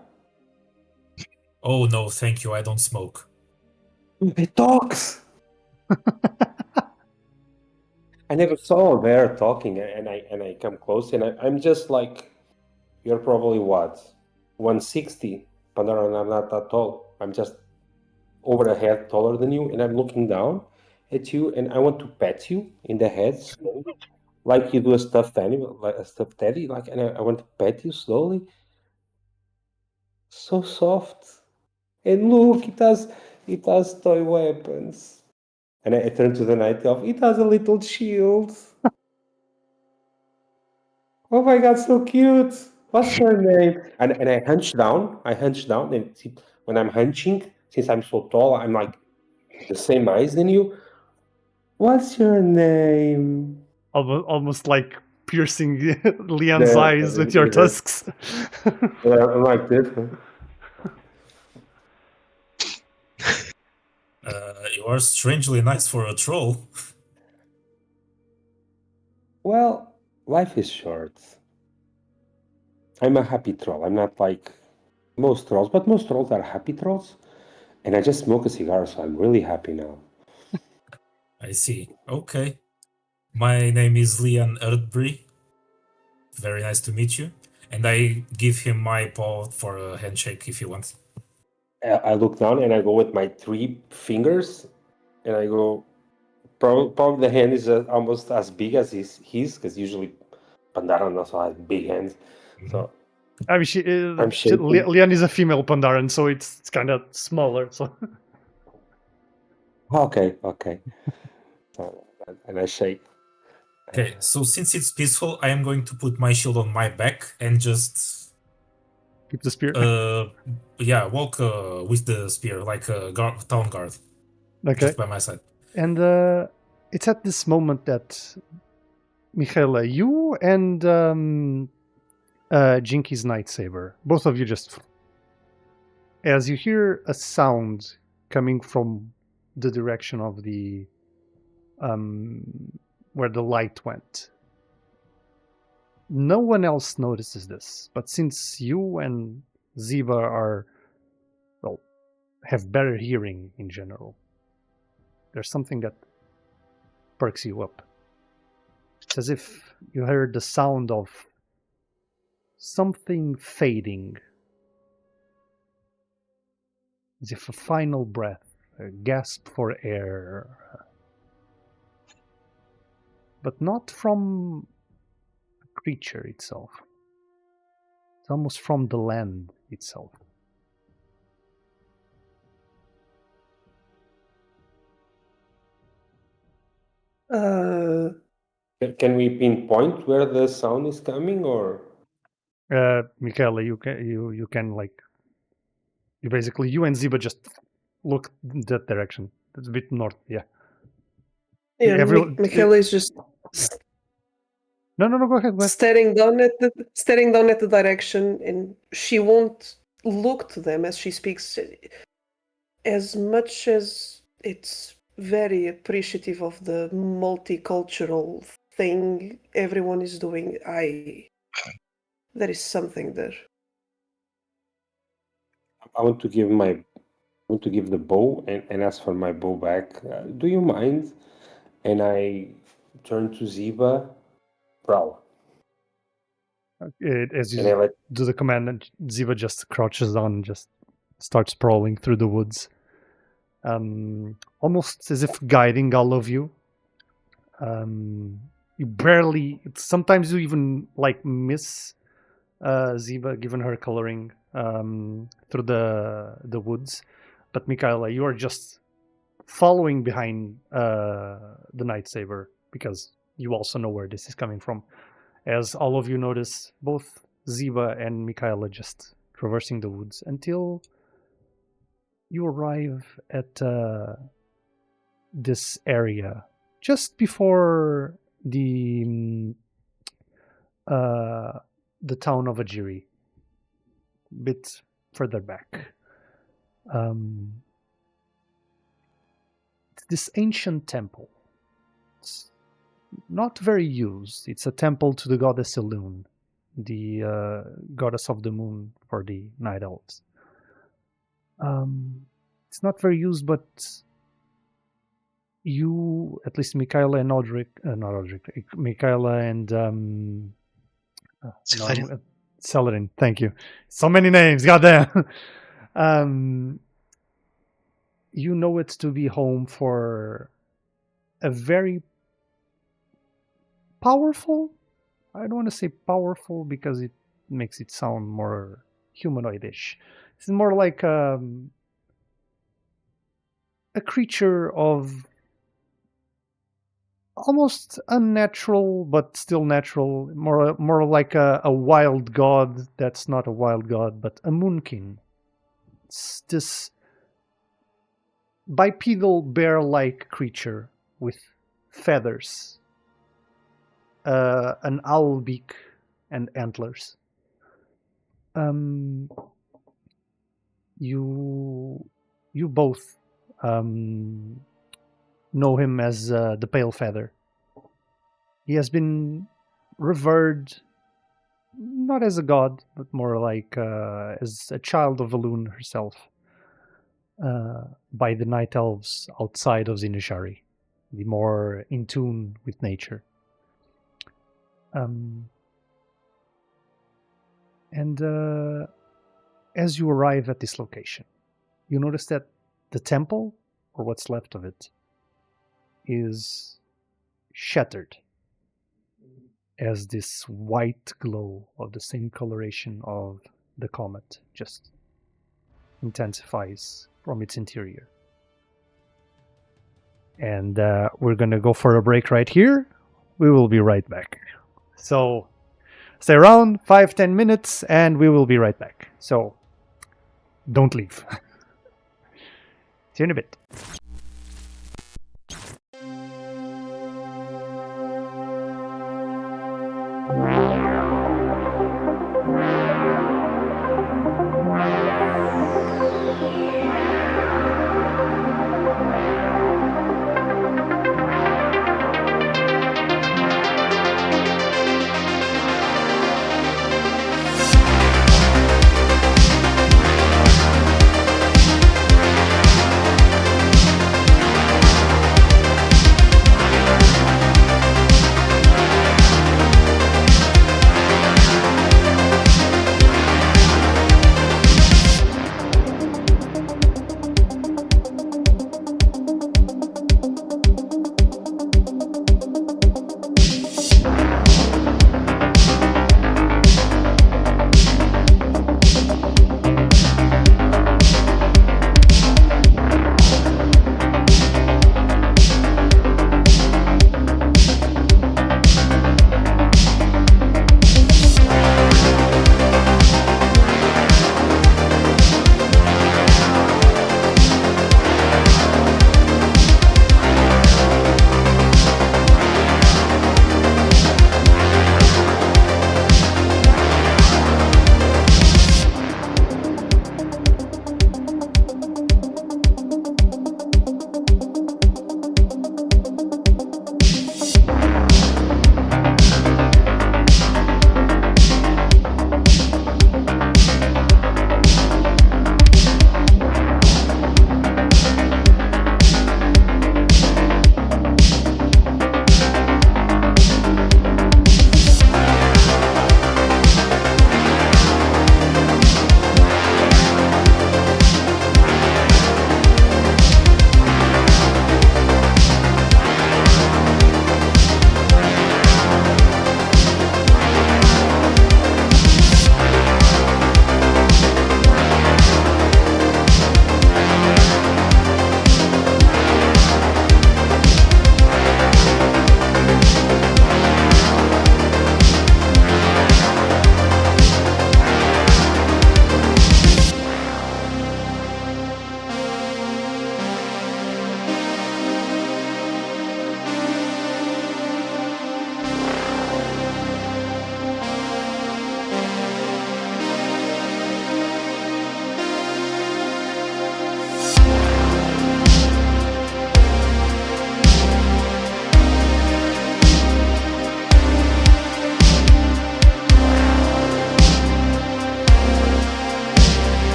Oh no, thank you. I don't smoke. It talks. I never saw a bear talking, and I come close, and I'm just like, you're probably what, 160, but I'm not that tall. I'm just over the head taller than you, and I'm looking down at you, and I want to pet you in the head, slowly, like you do a stuffed animal, like a stuffed teddy, and I want to pet you slowly. So soft, and look, it has toy weapons. And I turn to the night elf. It has a little shield. Oh my god, so cute. What's your name? And I hunch down. And see, when I'm hunching, since I'm so tall, I'm like the same eyes than you. What's your name? Almost like piercing Leon's eyes with your tusks. I'm like this. You are strangely nice for a troll. Well, life is short. I'm a happy troll. I'm not like most trolls, but most trolls are happy trolls. And I just smoke a cigar, so I'm really happy now. I see. Okay. My name is Leon Erdbree. Very nice to meet you. And I give him my paw for a handshake if you want. I look down and I go with my 3 fingers, and I go. Probably the hand is almost as big as his, because usually Pandaran also has big hands. So I mean, I'm shaking. Leon is a female Pandaran, so it's kind of smaller. So okay. So, and I shake. Okay, so since it's peaceful, I am going to put my shield on my back and just keep the spear. Walk with the spear like a town guard. Okay. Just by my side. And it's at this moment that Mikhaila, you and Jynky's lightsaber, both of you just, as you hear a sound coming from the direction of the where the light went. No one else notices this, but since you and Ziba have better hearing in general, there's something that perks you up. It's as if you heard the sound of something fading, as if a final breath, a gasp for air, but not from a creature itself. It's almost from the land itself. Can we pinpoint where the sound is coming, or? Mikhaila, you can like you and Ziba just look in that direction. It's a bit north, yeah. Yeah, Everyone- Mikhaila is just No, go ahead. staring down at the direction, and she won't look to them as she speaks. As much as it's very appreciative of the multicultural thing everyone is doing, there is something there. I want to give the bow and ask for my bow back. Do you mind? And I turn to Ziba, prowl. As And I you let do the command, and Ziva just crouches down and just starts prowling through the woods, almost as if guiding all of you. You barely. Sometimes you even like miss Ziba, given her coloring through the woods. But Mikhaila, you are just following behind the Nightsaber because you also know where this is coming from. As all of you notice, both Ziba and Mikhaila just traversing the woods until you arrive at this area just before the town of Ajiri, a bit further back. It's this ancient temple. It's not very used. It's a temple to the goddess Elune, the goddess of the moon for the Night Elves. It's not very used, but you, at least Mikhaila and Audric, not Audric, Mikhaila and Saladin, thank you. So many names, goddamn. You know it to be home for a very powerful, I don't want to say powerful because it makes it sound more humanoidish. It's more like a creature of almost unnatural but still natural, more like a wild god that's not a wild god but a moonkin. It's this bipedal bear-like creature with feathers, an owl beak, and antlers. You both know him as the Pale Feather. He has been revered not as a god, but more like as a child of Elune herself by the Night Elves outside of Zin-Azshari, the more in tune with nature. As you arrive at this location, you notice that the temple, or what's left of it, is shattered as this white glow of the same coloration of the comet just intensifies from its interior. And we're going to go for a break right here. We will be right back. So stay around 5-10 minutes and we will be right back. So don't leave. See you in a bit.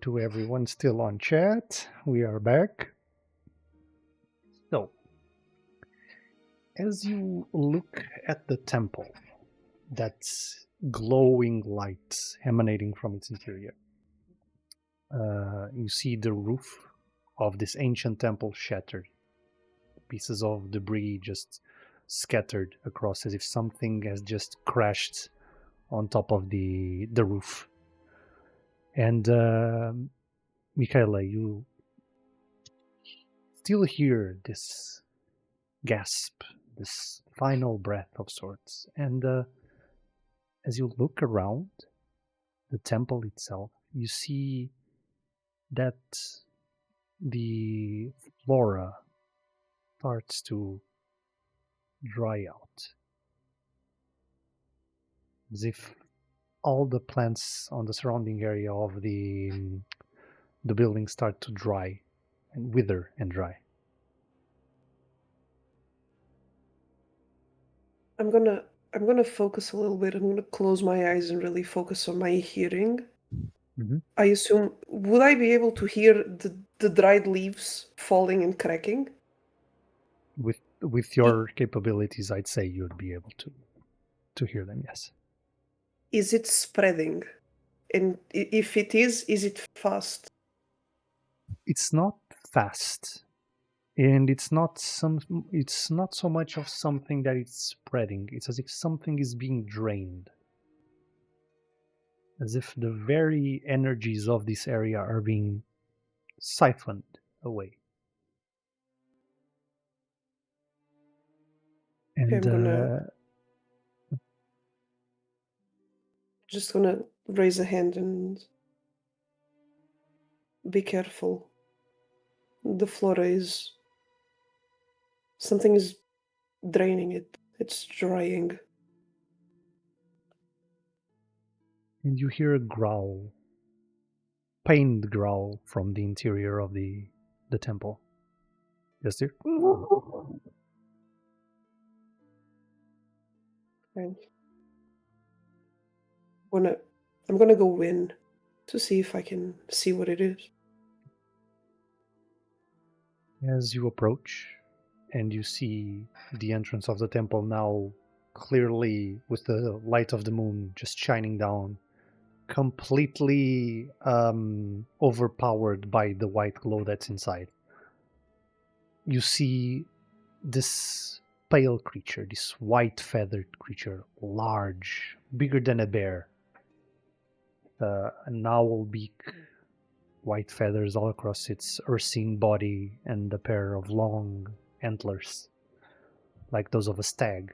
to everyone still on chat. We are back. So, as you look at the temple, that's glowing light emanating from its interior, you see the roof of this ancient temple shattered. Pieces of debris just scattered across as if something has just crashed on top of the roof. And Mikhaila, you still hear this gasp, this final breath of sorts. And as you look around the temple itself, you see that the flora starts to dry out. As if all the plants on the surrounding area of the building start to dry and wither and dry. I'm gonna focus a little bit. I'm gonna close my eyes and really focus on my hearing. Mhm. I assume, would I be able to hear the dried leaves falling and cracking? With your capabilities, I'd say you'd be able to hear them, yes. Is it spreading? And if it is it fast? It's not fast, and it's not so much of something that it's spreading. It's as if something is being drained, as if the very energies of this area are being siphoned away. Okay, And I'm just gonna raise a hand and be careful. The flora is... something is draining it. It's drying. and you hear a growl, pained growl from the interior of the temple. Yes, dear? Fine. I'm gonna go in to see if I can see what it is. As you approach and you see the entrance of the temple now clearly with the light of the moon just shining down, completely overpowered by the white glow that's inside. You see this pale creature, this white feathered creature, large, bigger than a bear, an owl beak, white feathers all across its ursine body, and a pair of long antlers, like those of a stag.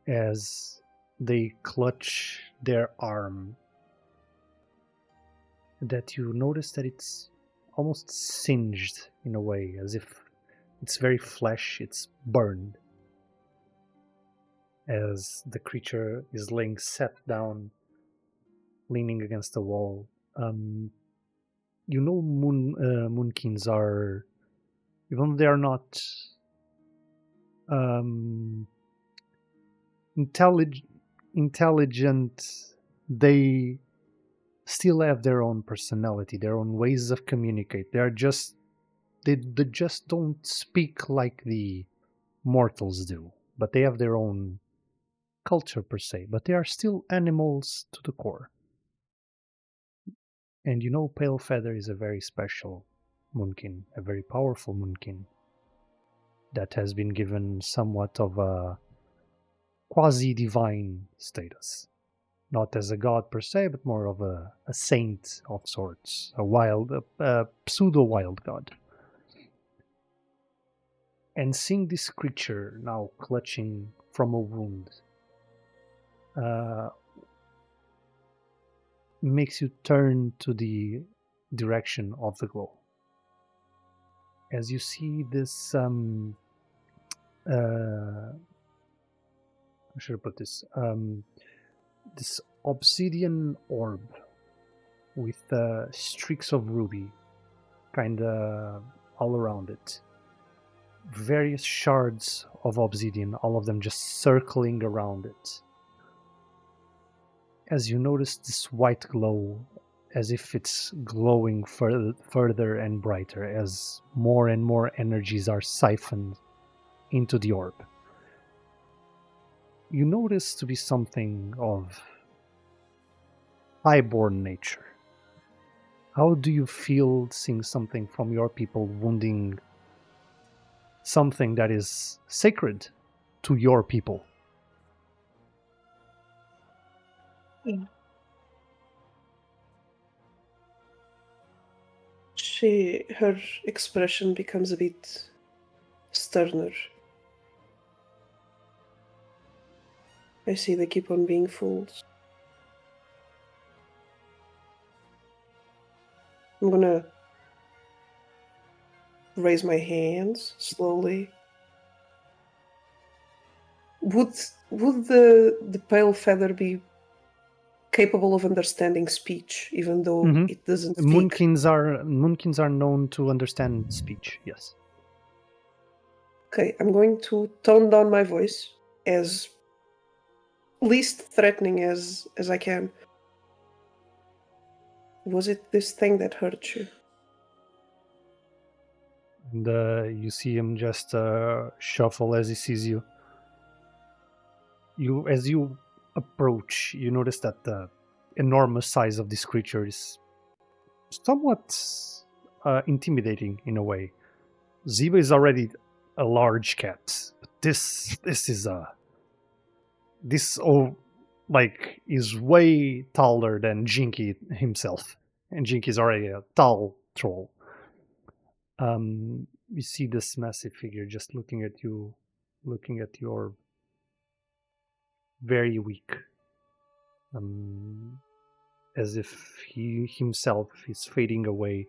As they clutch their arm, that you notice that it's almost singed in a way, as if its very flesh, it's burned. As the creature is laying set down, leaning against the wall. You know, moonkins are, even though they are not intelligent, they still have their own personality, their own ways of communicate. They just don't speak like the mortals do, but they have their own culture per se, but they are still animals to the core. And you know, Pale Feather is a very special moonkin, a very powerful moonkin that has been given somewhat of a quasi-divine status. Not as a god per se, but more of a saint of sorts, a pseudo-wild god. And seeing this creature now clutching from a wound makes you turn to the direction of the glow. As you see this, how should I put this? This obsidian orb with streaks of ruby kind of all around it. Various shards of obsidian, all of them just circling around it. As you notice this white glow as if it's glowing further and brighter as more and more energies are siphoned into the orb. You notice to be something of highborn nature. How do you feel seeing something from your people wounding something that is sacred to your people? Her expression becomes a bit sterner. I see they keep on being fools. I'm gonna raise my hands slowly. Would the pale feather be capable of understanding speech, even though it doesn't speak? Moonkins are known to understand speech, yes. Okay, I'm going to tone down my voice as least threatening as I can. Was it this thing that hurt you? And you see him just shuffle as he sees you. As you approach, you notice that the enormous size of this creature is somewhat intimidating in a way. Ziba is already a large cat, but this is is way taller than Jynky himself, and Jynky is already a tall troll. You see this massive figure just looking at you, looking at your very weak, as if he himself is fading away.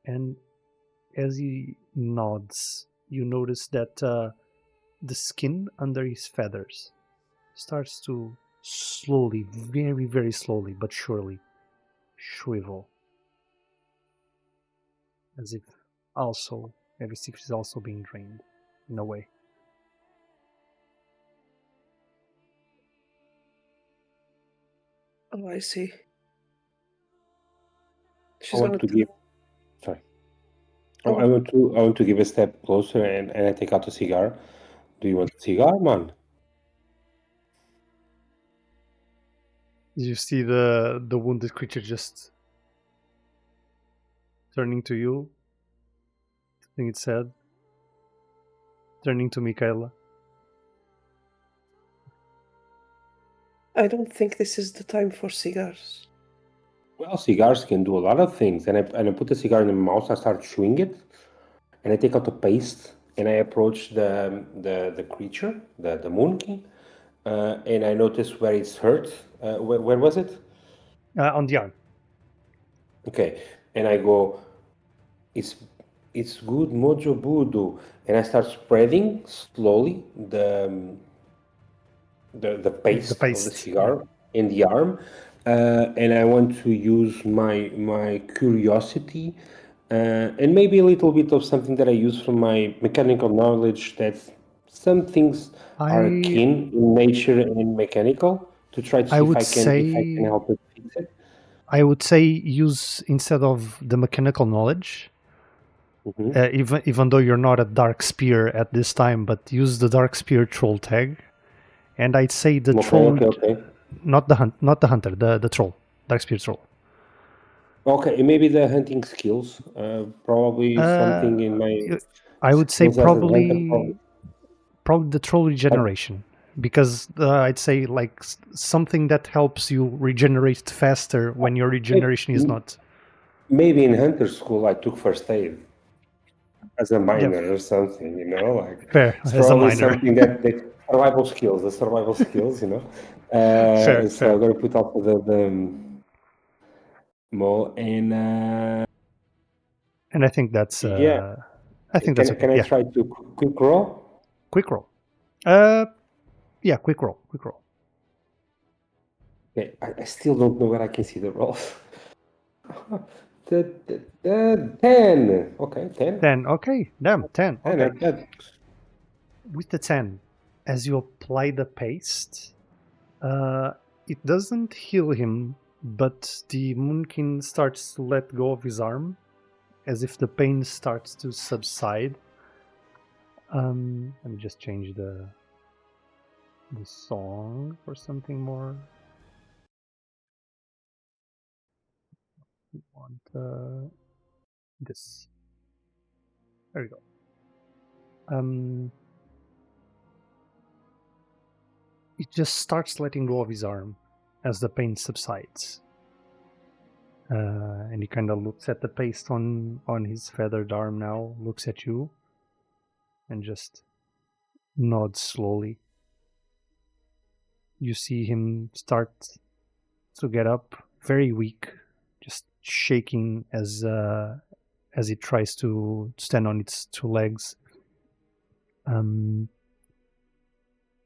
And as he nods, you notice that the skin under his feathers starts to slowly, very, very slowly, but surely, shrivel. As if he's also being drained, in a way. Oh, I see. I want to give a step closer and I take out a cigar. Do you want a cigar, man? You see the wounded creature just turning to you, turning its head, turning to Mikhaila. I don't think this is the time for cigars. Well, cigars can do a lot of things. And I put the cigar in my mouth, I start chewing it, and I take out the paste, and I approach the creature, the moonkin, and I notice where it's hurt. Where was it? On the arm. Okay, and I go, it's good, mojo budu, and I start spreading slowly the paste of the cigar in the arm, and I want to use my curiosity and maybe a little bit of something that I use from my mechanical knowledge, that some things are akin in nature and mechanical, to try to see if I can help it fix it. I would say use, instead of the mechanical knowledge, even though you're not a dark spear at this time, but use the dark spear troll tag. And I'd say the troll, not the hunter, the troll, dark spear troll. Okay, maybe the hunting skills, probably something in my. I would say probably the troll regeneration, because I'd say like something that helps you regenerate faster when your regeneration is not. Maybe in hunter school I took first aid as a minor or something, you know, like fair, it's as probably a minor. something that survival skills, you know. So fair. I'm gonna put up the mole and I think that's yeah. I think that's okay. Can I try to quick roll? Quick roll. Yeah, quick roll. Okay, I still don't know where I can see the rolls. 10. Okay, 10. 10. Okay, damn, 10. Okay. With the 10, as you apply the paste, it doesn't heal him but the Moonkin starts to let go of his arm, as if the pain starts to subside. Let me just change the song for something more. We want this. There we go. It just starts letting go of his arm as the pain subsides. And he kind of looks at the paste on his feathered arm now, looks at you, and just nods slowly. You see him start to get up, very weak, just shaking as he tries to stand on its two legs.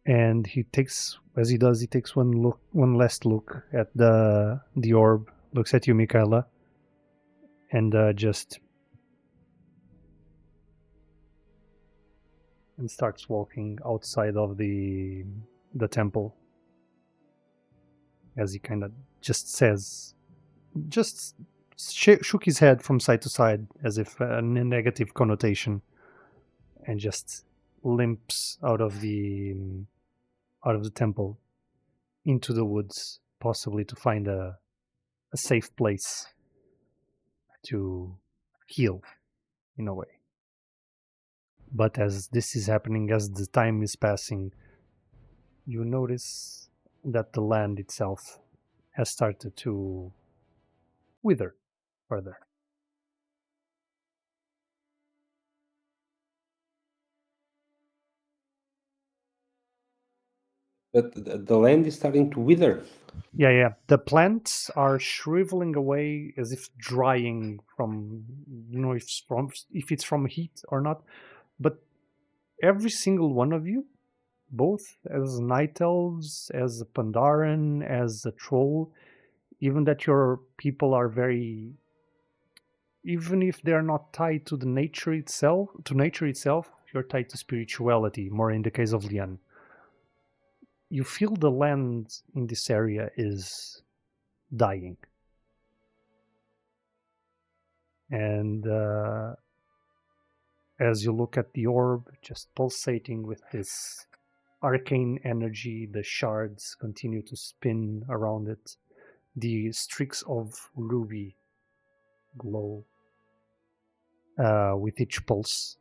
And he takes, as he does, he takes one last look at the orb, looks at you, Mikhaila, and starts walking outside of the temple. As he kind of just says, shook his head from side to side as if a negative connotation, and just limps out of the temple into the woods, possibly to find a safe place to heal in a way. But as this is happening, as the time is passing, you notice that the land itself has started to wither further. But the land is starting to wither. Yeah. The plants are shriveling away as if drying from, if it's from heat or not. But every single one of you, both as night elves, as a Pandaren, as a troll, even that your people are very, even if they're not tied to nature itself, you're tied to spirituality, more in the case of Lian. You feel the land in this area is dying. And as you look at the orb, just pulsating with this arcane energy, the shards continue to spin around it. The streaks of ruby glow with each pulse.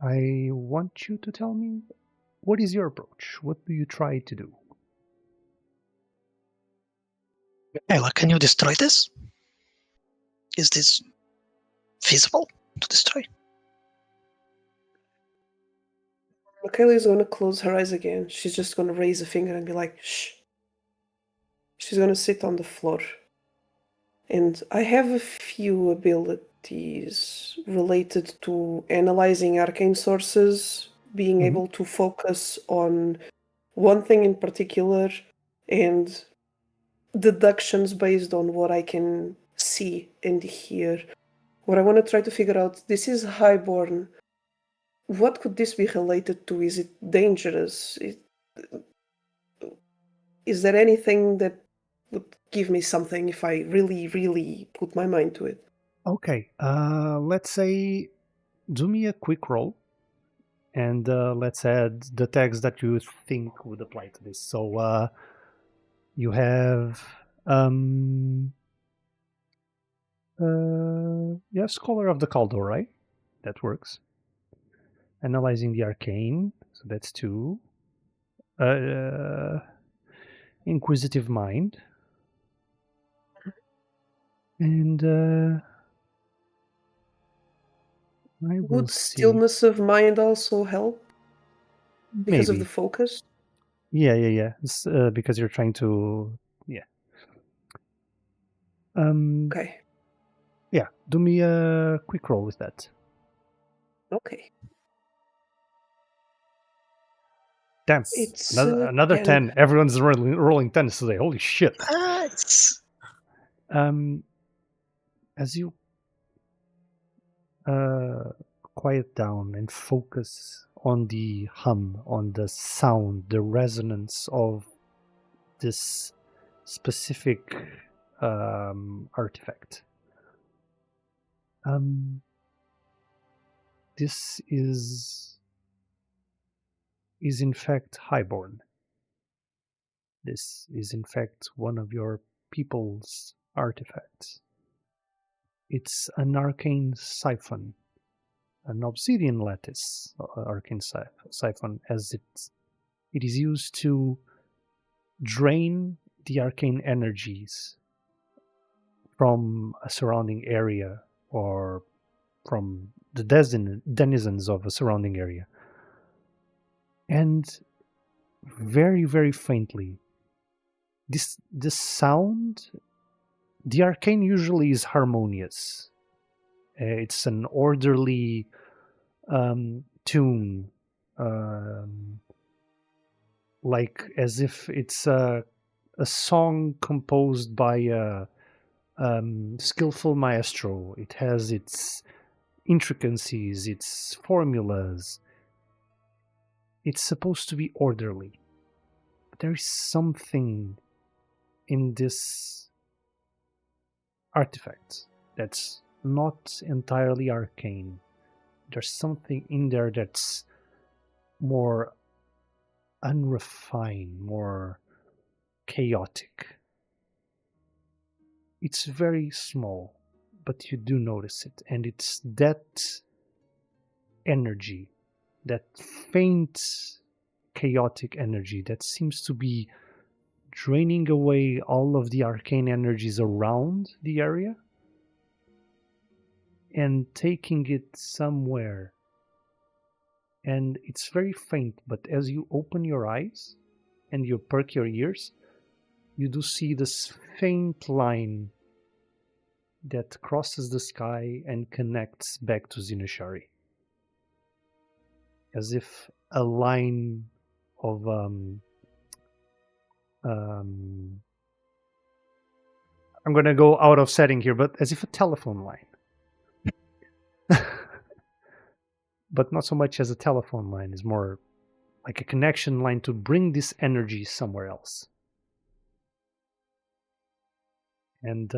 I want you to tell me, what is your approach? What do you try to do? Mikhaila, can you destroy this? Is this feasible to destroy? Mikhaila is going to close her eyes again. She's just going to raise a finger and be like, shh. She's going to sit on the floor. And I have a few abilities related to analyzing arcane sources, being able to focus on one thing in particular, and deductions based on what I can see and hear. What I want to try to figure out, this is highborn. What could this be related to? Is it dangerous? Is there anything that would give me something if I really, really put my mind to it? Okay, let's say, do me a quick roll, and let's add the tags that you think would apply to this. So you have Scholar of the Caldo, right? That works. Analyzing the arcane, so that's 2. Inquisitive mind, and I will Would see. stillness of mind also help because of Maybe. the focus? Yeah. It's, because you're trying to, yeah. Okay. Yeah, do me a quick roll with that. Okay. Damn, It's another 10. Everyone's rolling 10s today. Holy shit. It's... As you quiet down and focus on the hum, on the sound, the resonance of this specific artifact. This is in fact highborn. This is in fact one of your people's artifacts. It's an arcane siphon, an obsidian lattice arcane siphon, as it is used to drain the arcane energies from a surrounding area or from the denizens of a surrounding area. And very, very faintly, this sound, the arcane usually is harmonious. It's an orderly tune, like as if it's a song composed by a skillful maestro. It has its intricacies, its formulas. It's supposed to be orderly. But there is something in this artifact that's not entirely arcane. There's something in there that's more unrefined, more chaotic. It's very small, but you do notice it, and it's that energy, that faint chaotic energy that seems to be draining away all of the arcane energies around the area and taking it somewhere. And it's very faint, but as you open your eyes and you perk your ears, you do see this faint line that crosses the sky and connects back to Zin-Azshari. As if a line of I'm gonna go out of setting here, but as if a telephone line. But not so much as a telephone line, is more like a connection line to bring this energy somewhere else. And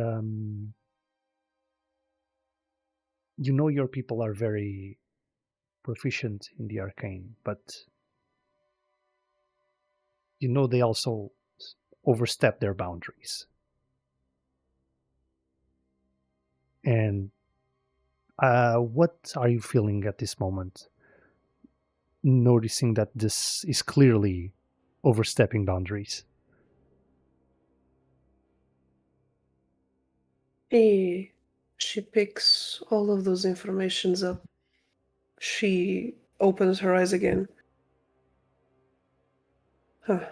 you know your people are very proficient in the arcane, but you know they also overstep their boundaries. And what are you feeling at this moment, noticing that this is clearly overstepping boundaries? She picks all of those informations up. She opens her eyes again. Huh.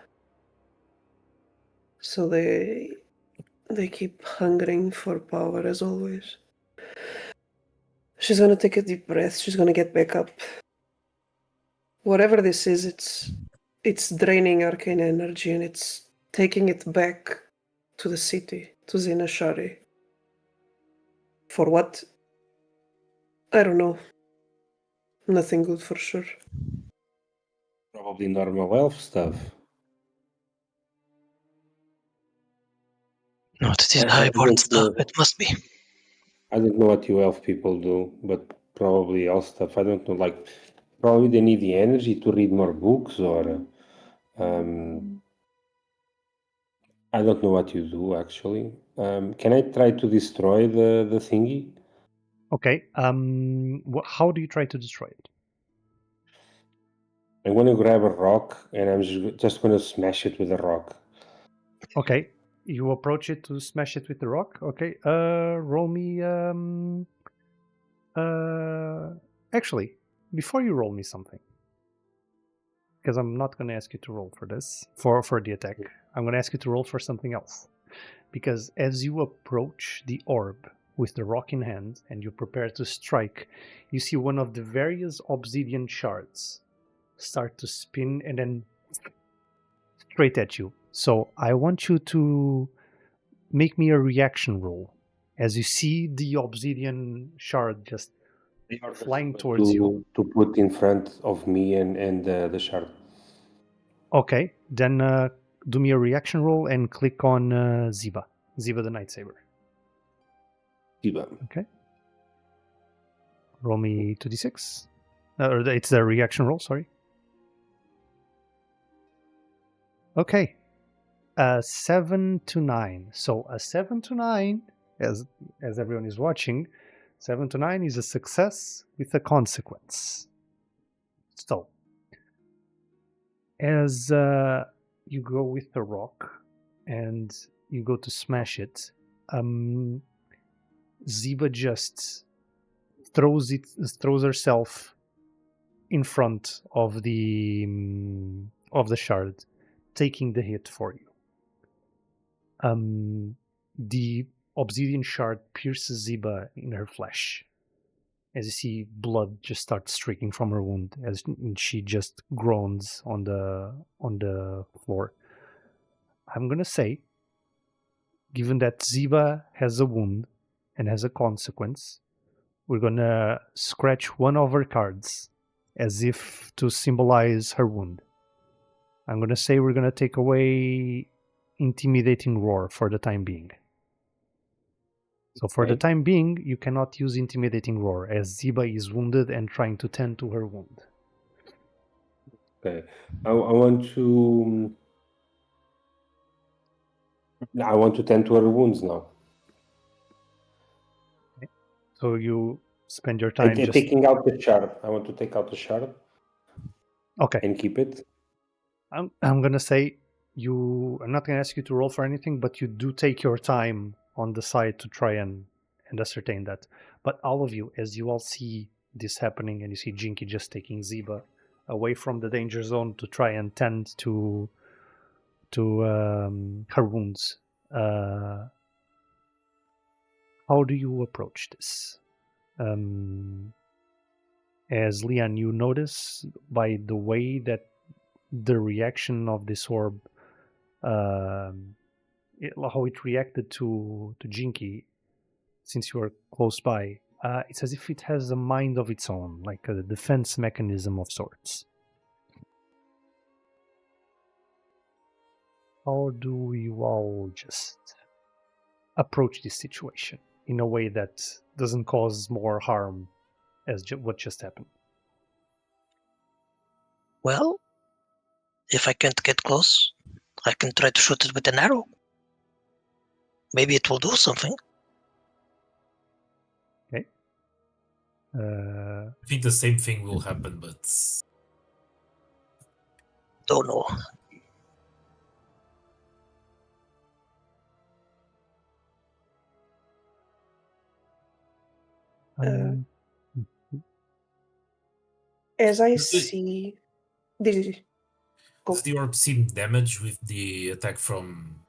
So they keep hungering for power as always. She's gonna take a deep breath. She's gonna get back up. Whatever this is, it's draining arcane energy and it's taking it back to the city, to Zin-Azshari. For what? I don't know. Nothing good for sure. Probably normal elf stuff. Not this I highborn don't stuff. know. It must be. I don't know what you elf people do, but probably elf stuff. I don't know. Like, probably they need the energy to read more books, or I don't know what you do actually. Can I try to destroy the thingy? Okay. How do you try to destroy it? I'm going to grab a rock and I'm just going to smash it with a rock. Okay. You approach it to smash it with the rock. Okay. Roll me. Actually, before you roll me something, because I'm not going to ask you to roll for this for the attack. I'm going to ask you to roll for something else, because as you approach the orb with the rock in hand and you prepare to strike, you see one of the various obsidian shards start to spin and then straight at you. So I want you to make me a reaction roll as you see the obsidian shard just flying towards you. To put in front of me and the shard. Okay, then do me a reaction roll and click on Ziba the Night Saber. Ziba. Okay. Roll me 2d6. Or it's the reaction roll, sorry. Okay. 7 to 9. So a 7 to 9, as everyone is watching, 7 to 9 is a success with a consequence. So, as you go with the rock and you go to smash it, Ziba just throws herself in front of the shard, taking the hit for you. The obsidian shard pierces Ziba in her flesh. As you see, blood just starts streaking from her wound as she just groans on the floor. I'm gonna say, given that Ziba has a wound and has a consequence, we're gonna scratch one of her cards as if to symbolize her wound. I'm gonna say we're gonna take away Intimidating Roar for the time being. So for the time being, you cannot use Intimidating Roar as Ziba is wounded and trying to tend to her wound. Okay. I want to tend to her wounds now. Okay. So you spend your time just taking out the shard. I want to take out the shard. Okay. And keep it. I'm gonna say I'm not gonna ask you to roll for anything, but you do take your time on the side to try and ascertain that. But all of you, as you all see this happening, and you see Jynky just taking Ziba away from the danger zone to try and tend to her wounds, how do you approach this? As Leon, you notice by the way that the reaction of this orb, how it reacted to Jynky, since you are close by, it's as if it has a mind of its own, like a defense mechanism of sorts. How do you all just approach this situation in a way that doesn't cause more harm as what just happened? Well, if I can't get close, I can try to shoot it with an arrow. Maybe it will do something. Okay. I think the same thing will happen, but Don't know. As I Does the- see, does the orb seem damaged with the attack from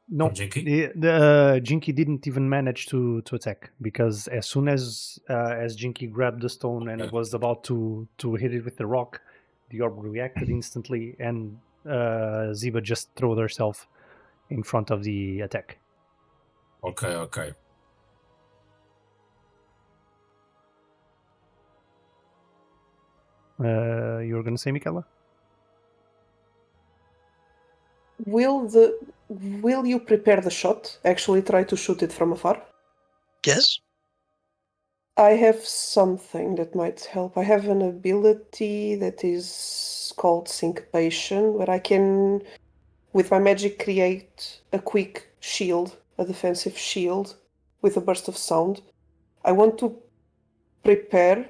No, Jynky? the Jynky didn't even manage to attack, because as soon as Jynky grabbed the stone and was about to hit it with the rock, the orb reacted instantly, and Ziba just threw herself in front of the attack. Okay. You were going to say, Mikhaila? will you prepare the shot? Actually, try to shoot it from afar. Yes? I have something that might help. I have an ability that is called Syncopation, where I can, with my magic, create a quick shield, a defensive shield, with a burst of sound. I want to prepare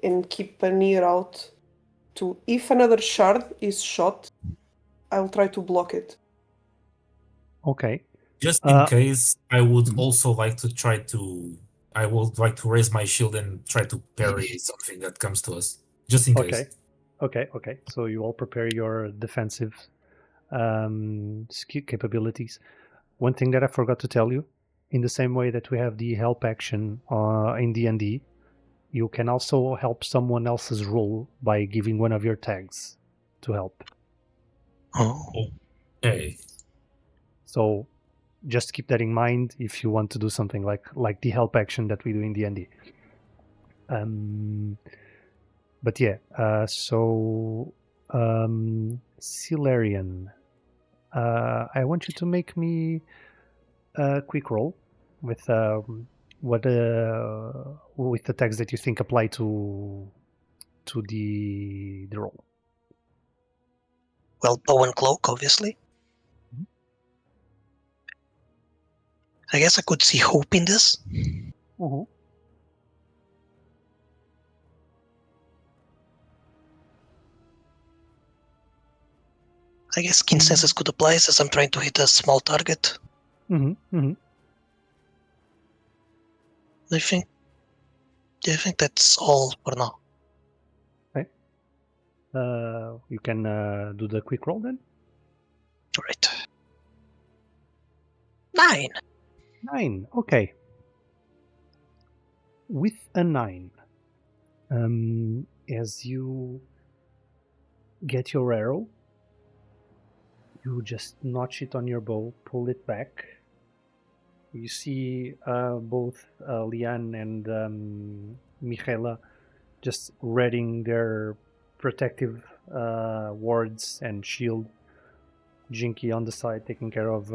and keep an ear out to, if another shard is shot, I'll try to block it. Okay. Just in case, I would also like to I would like to raise my shield and try to parry something that comes to us. Just in case. Okay. So you all prepare your defensive capabilities. One thing that I forgot to tell you, in the same way that we have the help action in D&D, you can also help someone else's roll by giving one of your tags to help. Oh. Okay. So just keep that in mind if you want to do something like the help action that we do in D&D. But yeah, so Silarian, I want you to make me a quick roll with with the tags that you think apply to the roll. Well, bow and cloak, obviously. Mhm. I guess I could see hope in this. I guess keen senses could apply as I'm trying to hit a small target. I think that's all for now. Okay. You can do the quick roll then. Right. 9. 9. Okay. With a 9, as you get your arrow, you just notch it on your bow, pull it back. You see both Liane and Mikhaila just readying their protective wards and shield. Jynky on the side taking care of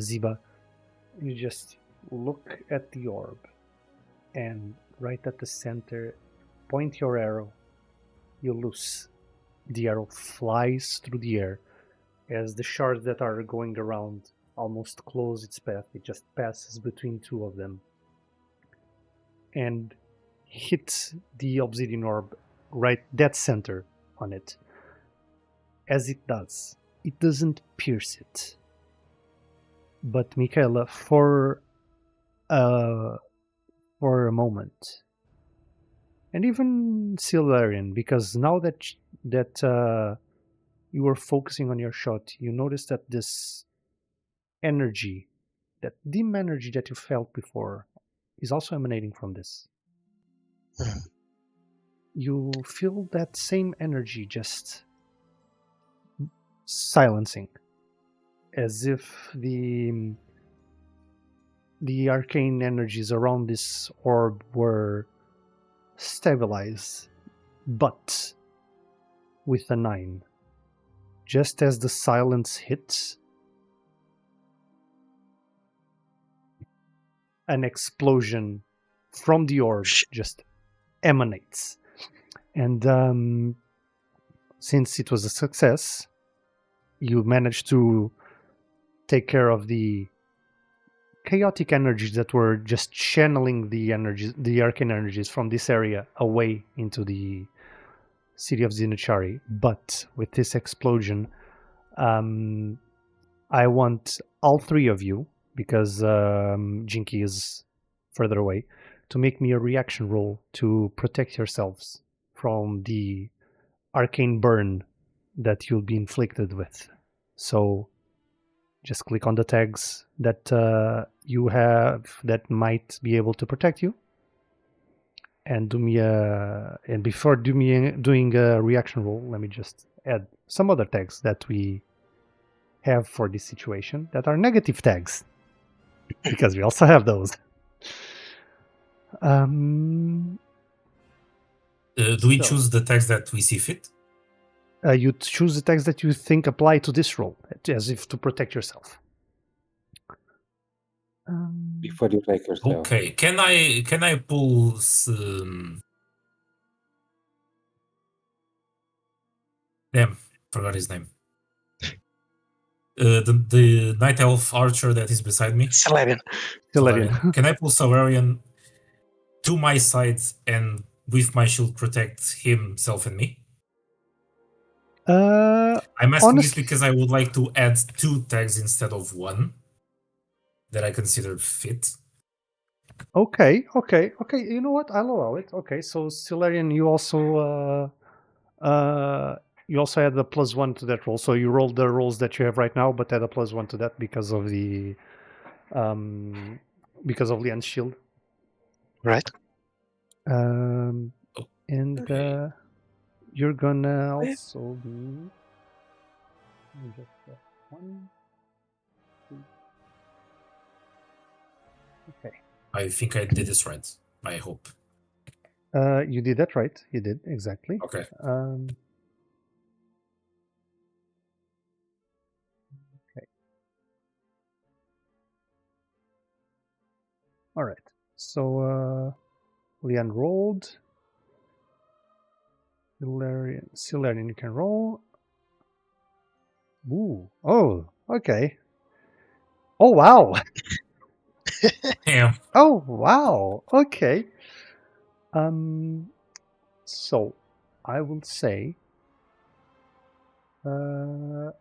Ziba. You just look at the orb and right at the center, point your arrow. You loose. The arrow flies through the air as the shards that are going around almost close its path. It just passes between two of them and hits the obsidian orb right dead center on it. As it does, it doesn't pierce it. But Mikhaila, for a moment, and even Silverian, because now that you were focusing on your shot, you notice that this energy, that dim energy that you felt before, is also emanating from this. You feel that same energy just silencing, as if the arcane energies around this orb were stabilized, but with a 9. Just as the silence hits, an explosion from the orb just emanates. And since it was a success, you managed to take care of the chaotic energies that were just channeling the arcane energies from this area away into the city of Zin-Azshari. But with this explosion, I want all three of you, because Jynky is further away, to make me a reaction roll to protect yourselves from the arcane burn that you'll be inflicted with. So just click on the tags that you have that might be able to protect you, and do me and before doing a reaction roll, let me just add some other tags that we have for this situation that are negative tags, because we also have those. Do we choose the tags that we see fit? You choose the tags that you think apply to this roll, as if to protect yourself. Before you take yourself. Okay, can I pull damn, forgot his name. The Night Elf archer that is beside me. Salarian. Can I pull Salarian to my side and with my shield protect himself and me? I'm asking this because I would like to add 2 tags instead of 1 that I consider fit. Okay. You know what? I'll allow it. Okay, so Silarian, you also had the +1 to that roll. So you rolled the rolls that you have right now, but add a +1 to that because of the Lian's shield. Right. And you're gonna also be just 1, 2. Okay. I think I did this right. I hope. You did that right. You did exactly. Okay. All right. So Leanne rolled. Silarian, you can roll. Ooh. Oh, okay. Oh, wow. Damn. Oh, wow. Okay. So I will say, with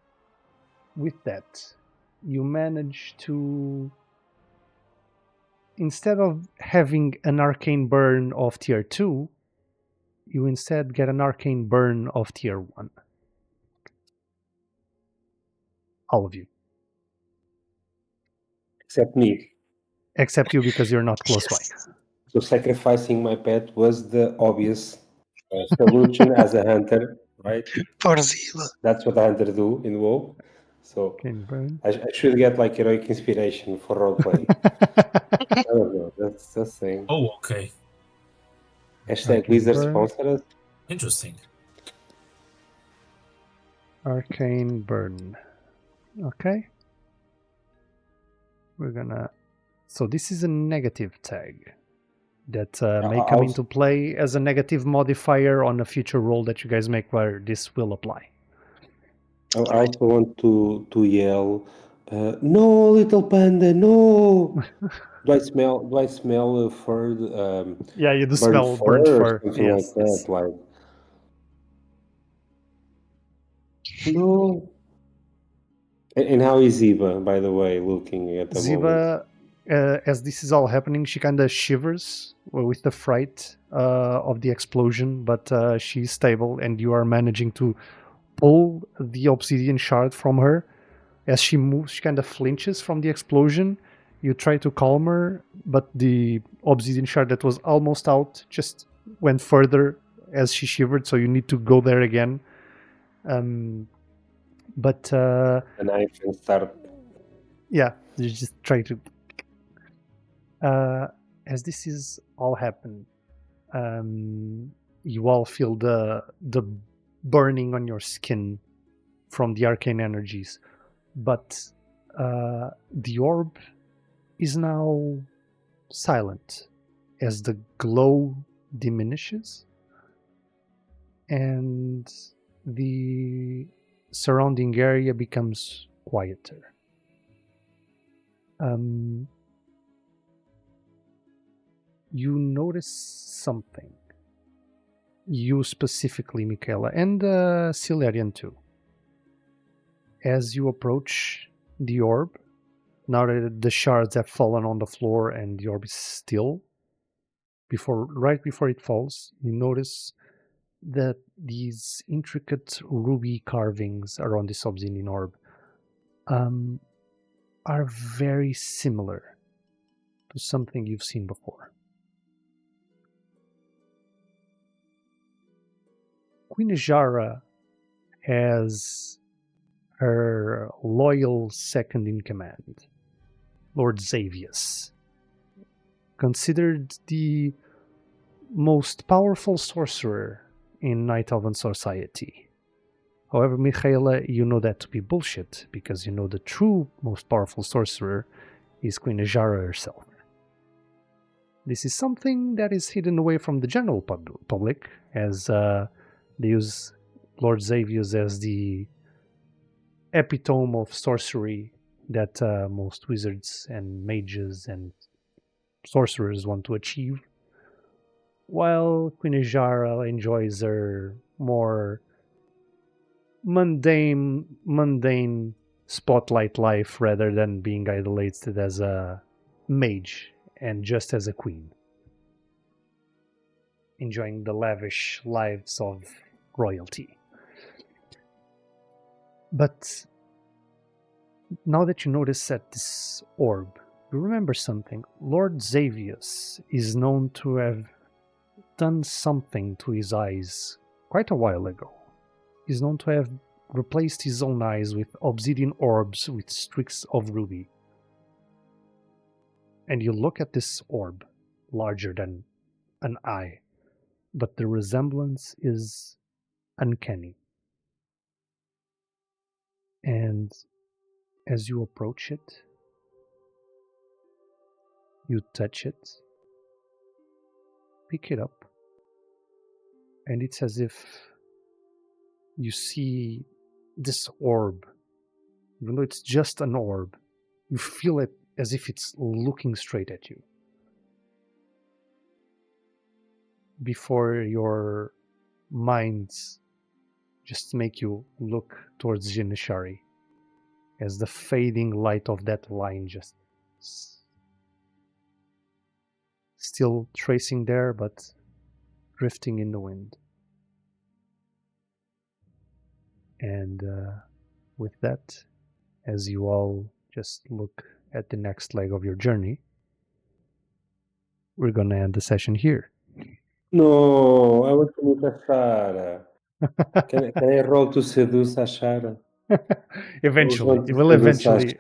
that, you manage to, instead of having an arcane burn of tier 2, you instead get an arcane burn of tier 1. All of you. Except me. Except you, because you're not close by. Yes. So sacrificing my pet was the obvious solution as a hunter, right? Poor Ziva. That's what a hunter do in WoW. So Arcane burn. I should get like heroic inspiration for roleplay. I don't know. That's the thing. Oh, okay. Hashtag Arcane Blizzard burn. sponsor us. Interesting. Arcane burn. Okay. We're gonna. So this is a negative tag that may come into play as a negative modifier on a future roll that you guys make where this will apply. I also want to yell, "No, little panda, no!" Do I smell fur? Yeah, you do Burnt smell fur burnt or fur. something Yes, like yes. that? Like, no. And how is Eva, by the way, looking at the moment? Ziva, as this is all happening, she kind of shivers with the fright of the explosion, but she's stable, and you are managing to pull the obsidian shard from her. As she moves, she kind of flinches from the explosion. You try to calm her, but the obsidian shard that was almost out just went further as she shivered, so you need to go there again. But A knife and start. yeah, you just try to. As this is all happened, you all feel the burning on your skin from the arcane energies, but the orb is now silent as the glow diminishes and the surrounding area becomes quieter. You notice something. You specifically, Mikhaila, and Silarian too. As you approach the orb, now that the shards have fallen on the floor and the orb is still, right before it falls, you notice that these intricate ruby carvings around this obsidian orb are very similar to something you've seen before. Queen Azshara has her loyal second in command, Lord Xavius, considered the most powerful sorcerer in Night Elven society. However, Mikhaila, you know that to be bullshit, because you know the true most powerful sorcerer is Queen Azshara herself. This is something that is hidden away from the general public, as they use Lord Xavius as the epitome of sorcery that most wizards and mages and sorcerers want to achieve, while Queen Azshara enjoys her more mundane spotlight life rather than being idolated as a mage and just as a queen, enjoying the lavish lives of royalty. But now that you notice at this orb, you remember something. Lord Xavius is known to have done something to his eyes quite a while ago. He's known to have replaced his own eyes with obsidian orbs with streaks of ruby. And you look at this orb, larger than an eye, but the resemblance is uncanny. And as you approach it, You touch it, pick it up, and it's as if you see this orb. Even though it's just an orb, you feel it as if it's looking straight at you. Before your minds just make you look towards Zin-Azshari, as the fading light of that line just still tracing there, but drifting in the wind. And with that, as you all just look at the next leg of your journey, we're gonna end the session here. No, I want to meet Ashara. Can I roll to seduce Ashara? Eventually, it will eventually.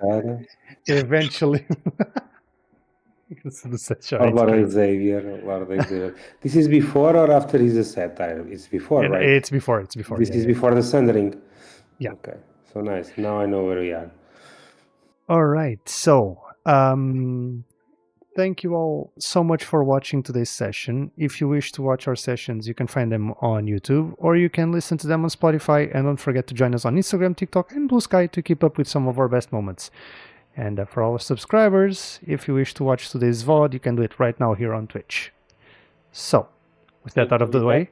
You can see the Zin-Azshari, Or it's Lord great. Xavier. This is before or after his satire? It's before, right? It's before. This yeah, is yeah. before the Sundering. Yeah. Okay, so nice. Now I know where we are. All right. So, thank you all so much for watching today's session. If you wish to watch our sessions, you can find them on YouTube, or you can listen to them on Spotify. And don't forget to join us on Instagram, TikTok, and Blue Sky to keep up with some of our best moments. And for all our subscribers, if you wish to watch today's VOD, you can do it right now here on Twitch. So, with that out of the way.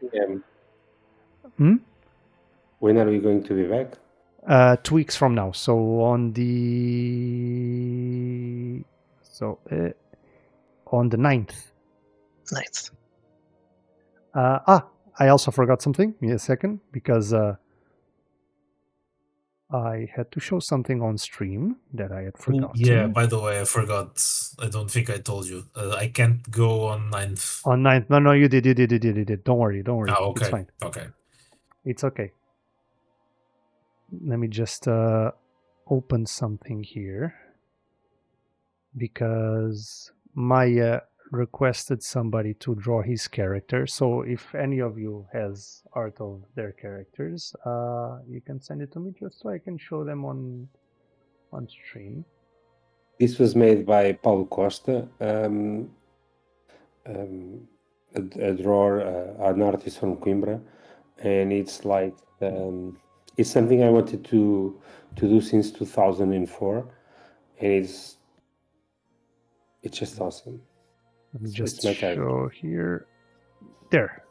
When are we going to be back? 2 weeks from now. So on the 9th. 9th. I also forgot something. Give me a second, because I had to show something on stream that I had forgotten. Yeah, by the way, I forgot. I don't think I told you. I can't go on 9th. On 9th. No, you did. Don't worry. Oh, okay. It's fine. Okay. It's okay. Let me just open something here, because Maya requested somebody to draw his character. So if any of you has art of their characters, you can send it to me just so I can show them on stream. This was made by Paulo Costa, a drawer, an artist from Coimbra, and it's like it's something I wanted to do since 2004, and it's just awesome. Let me So just it's my character. show here. There.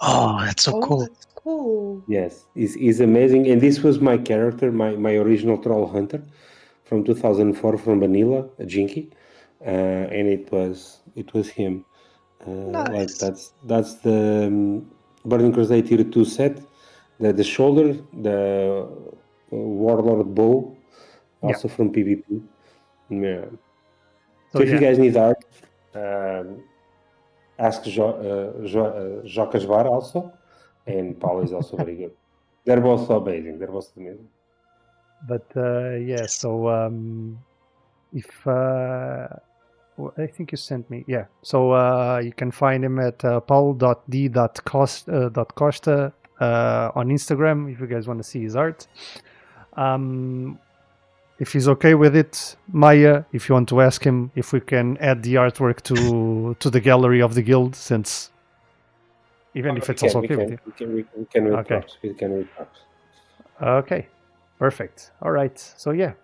Oh, that's so cool. That's cool. Yes, it's amazing, and this was my character, my original troll hunter from 2004 from Vanilla, Jynky, and it was him. Like Nice. that's the Burning Crusade Tier 2 set, the shoulder, the Warlord bow, also from PvP. Yeah. So if you guys need art, ask Jocasvar also, and Paul is also very good. They're both amazing. But yeah, so if I think you sent me, yeah. So you can find him at paul.d.costa on Instagram if you guys want to see his art. If he's okay with it, Maya, if you want to ask him if we can add the artwork to the gallery of the guild, since even if it's also okay with you. We can read props. Okay, perfect. All right. So yeah,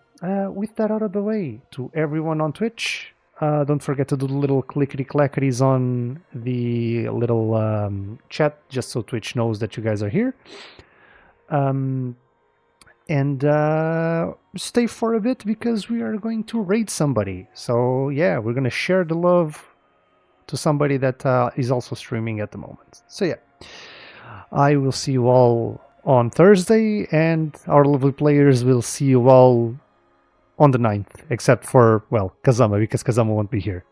with that out of the way, to everyone on Twitch, don't forget to do the little clickety-clackities on the little chat, just so Twitch knows that you guys are here. And stay for a bit, because we are going to raid somebody. So yeah, we're going to share the love to somebody that is also streaming at the moment. So yeah, I will see you all on Thursday, and our lovely players will see you all on the 9th, except for, well, Kazama, because Kazama won't be here.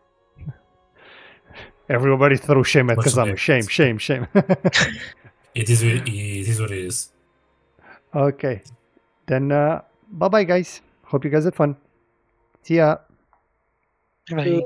Everybody throw shame at Kazama. Shame. It is what it is. Okay. Then, bye-bye, guys. Hope you guys had fun. See ya. Bye.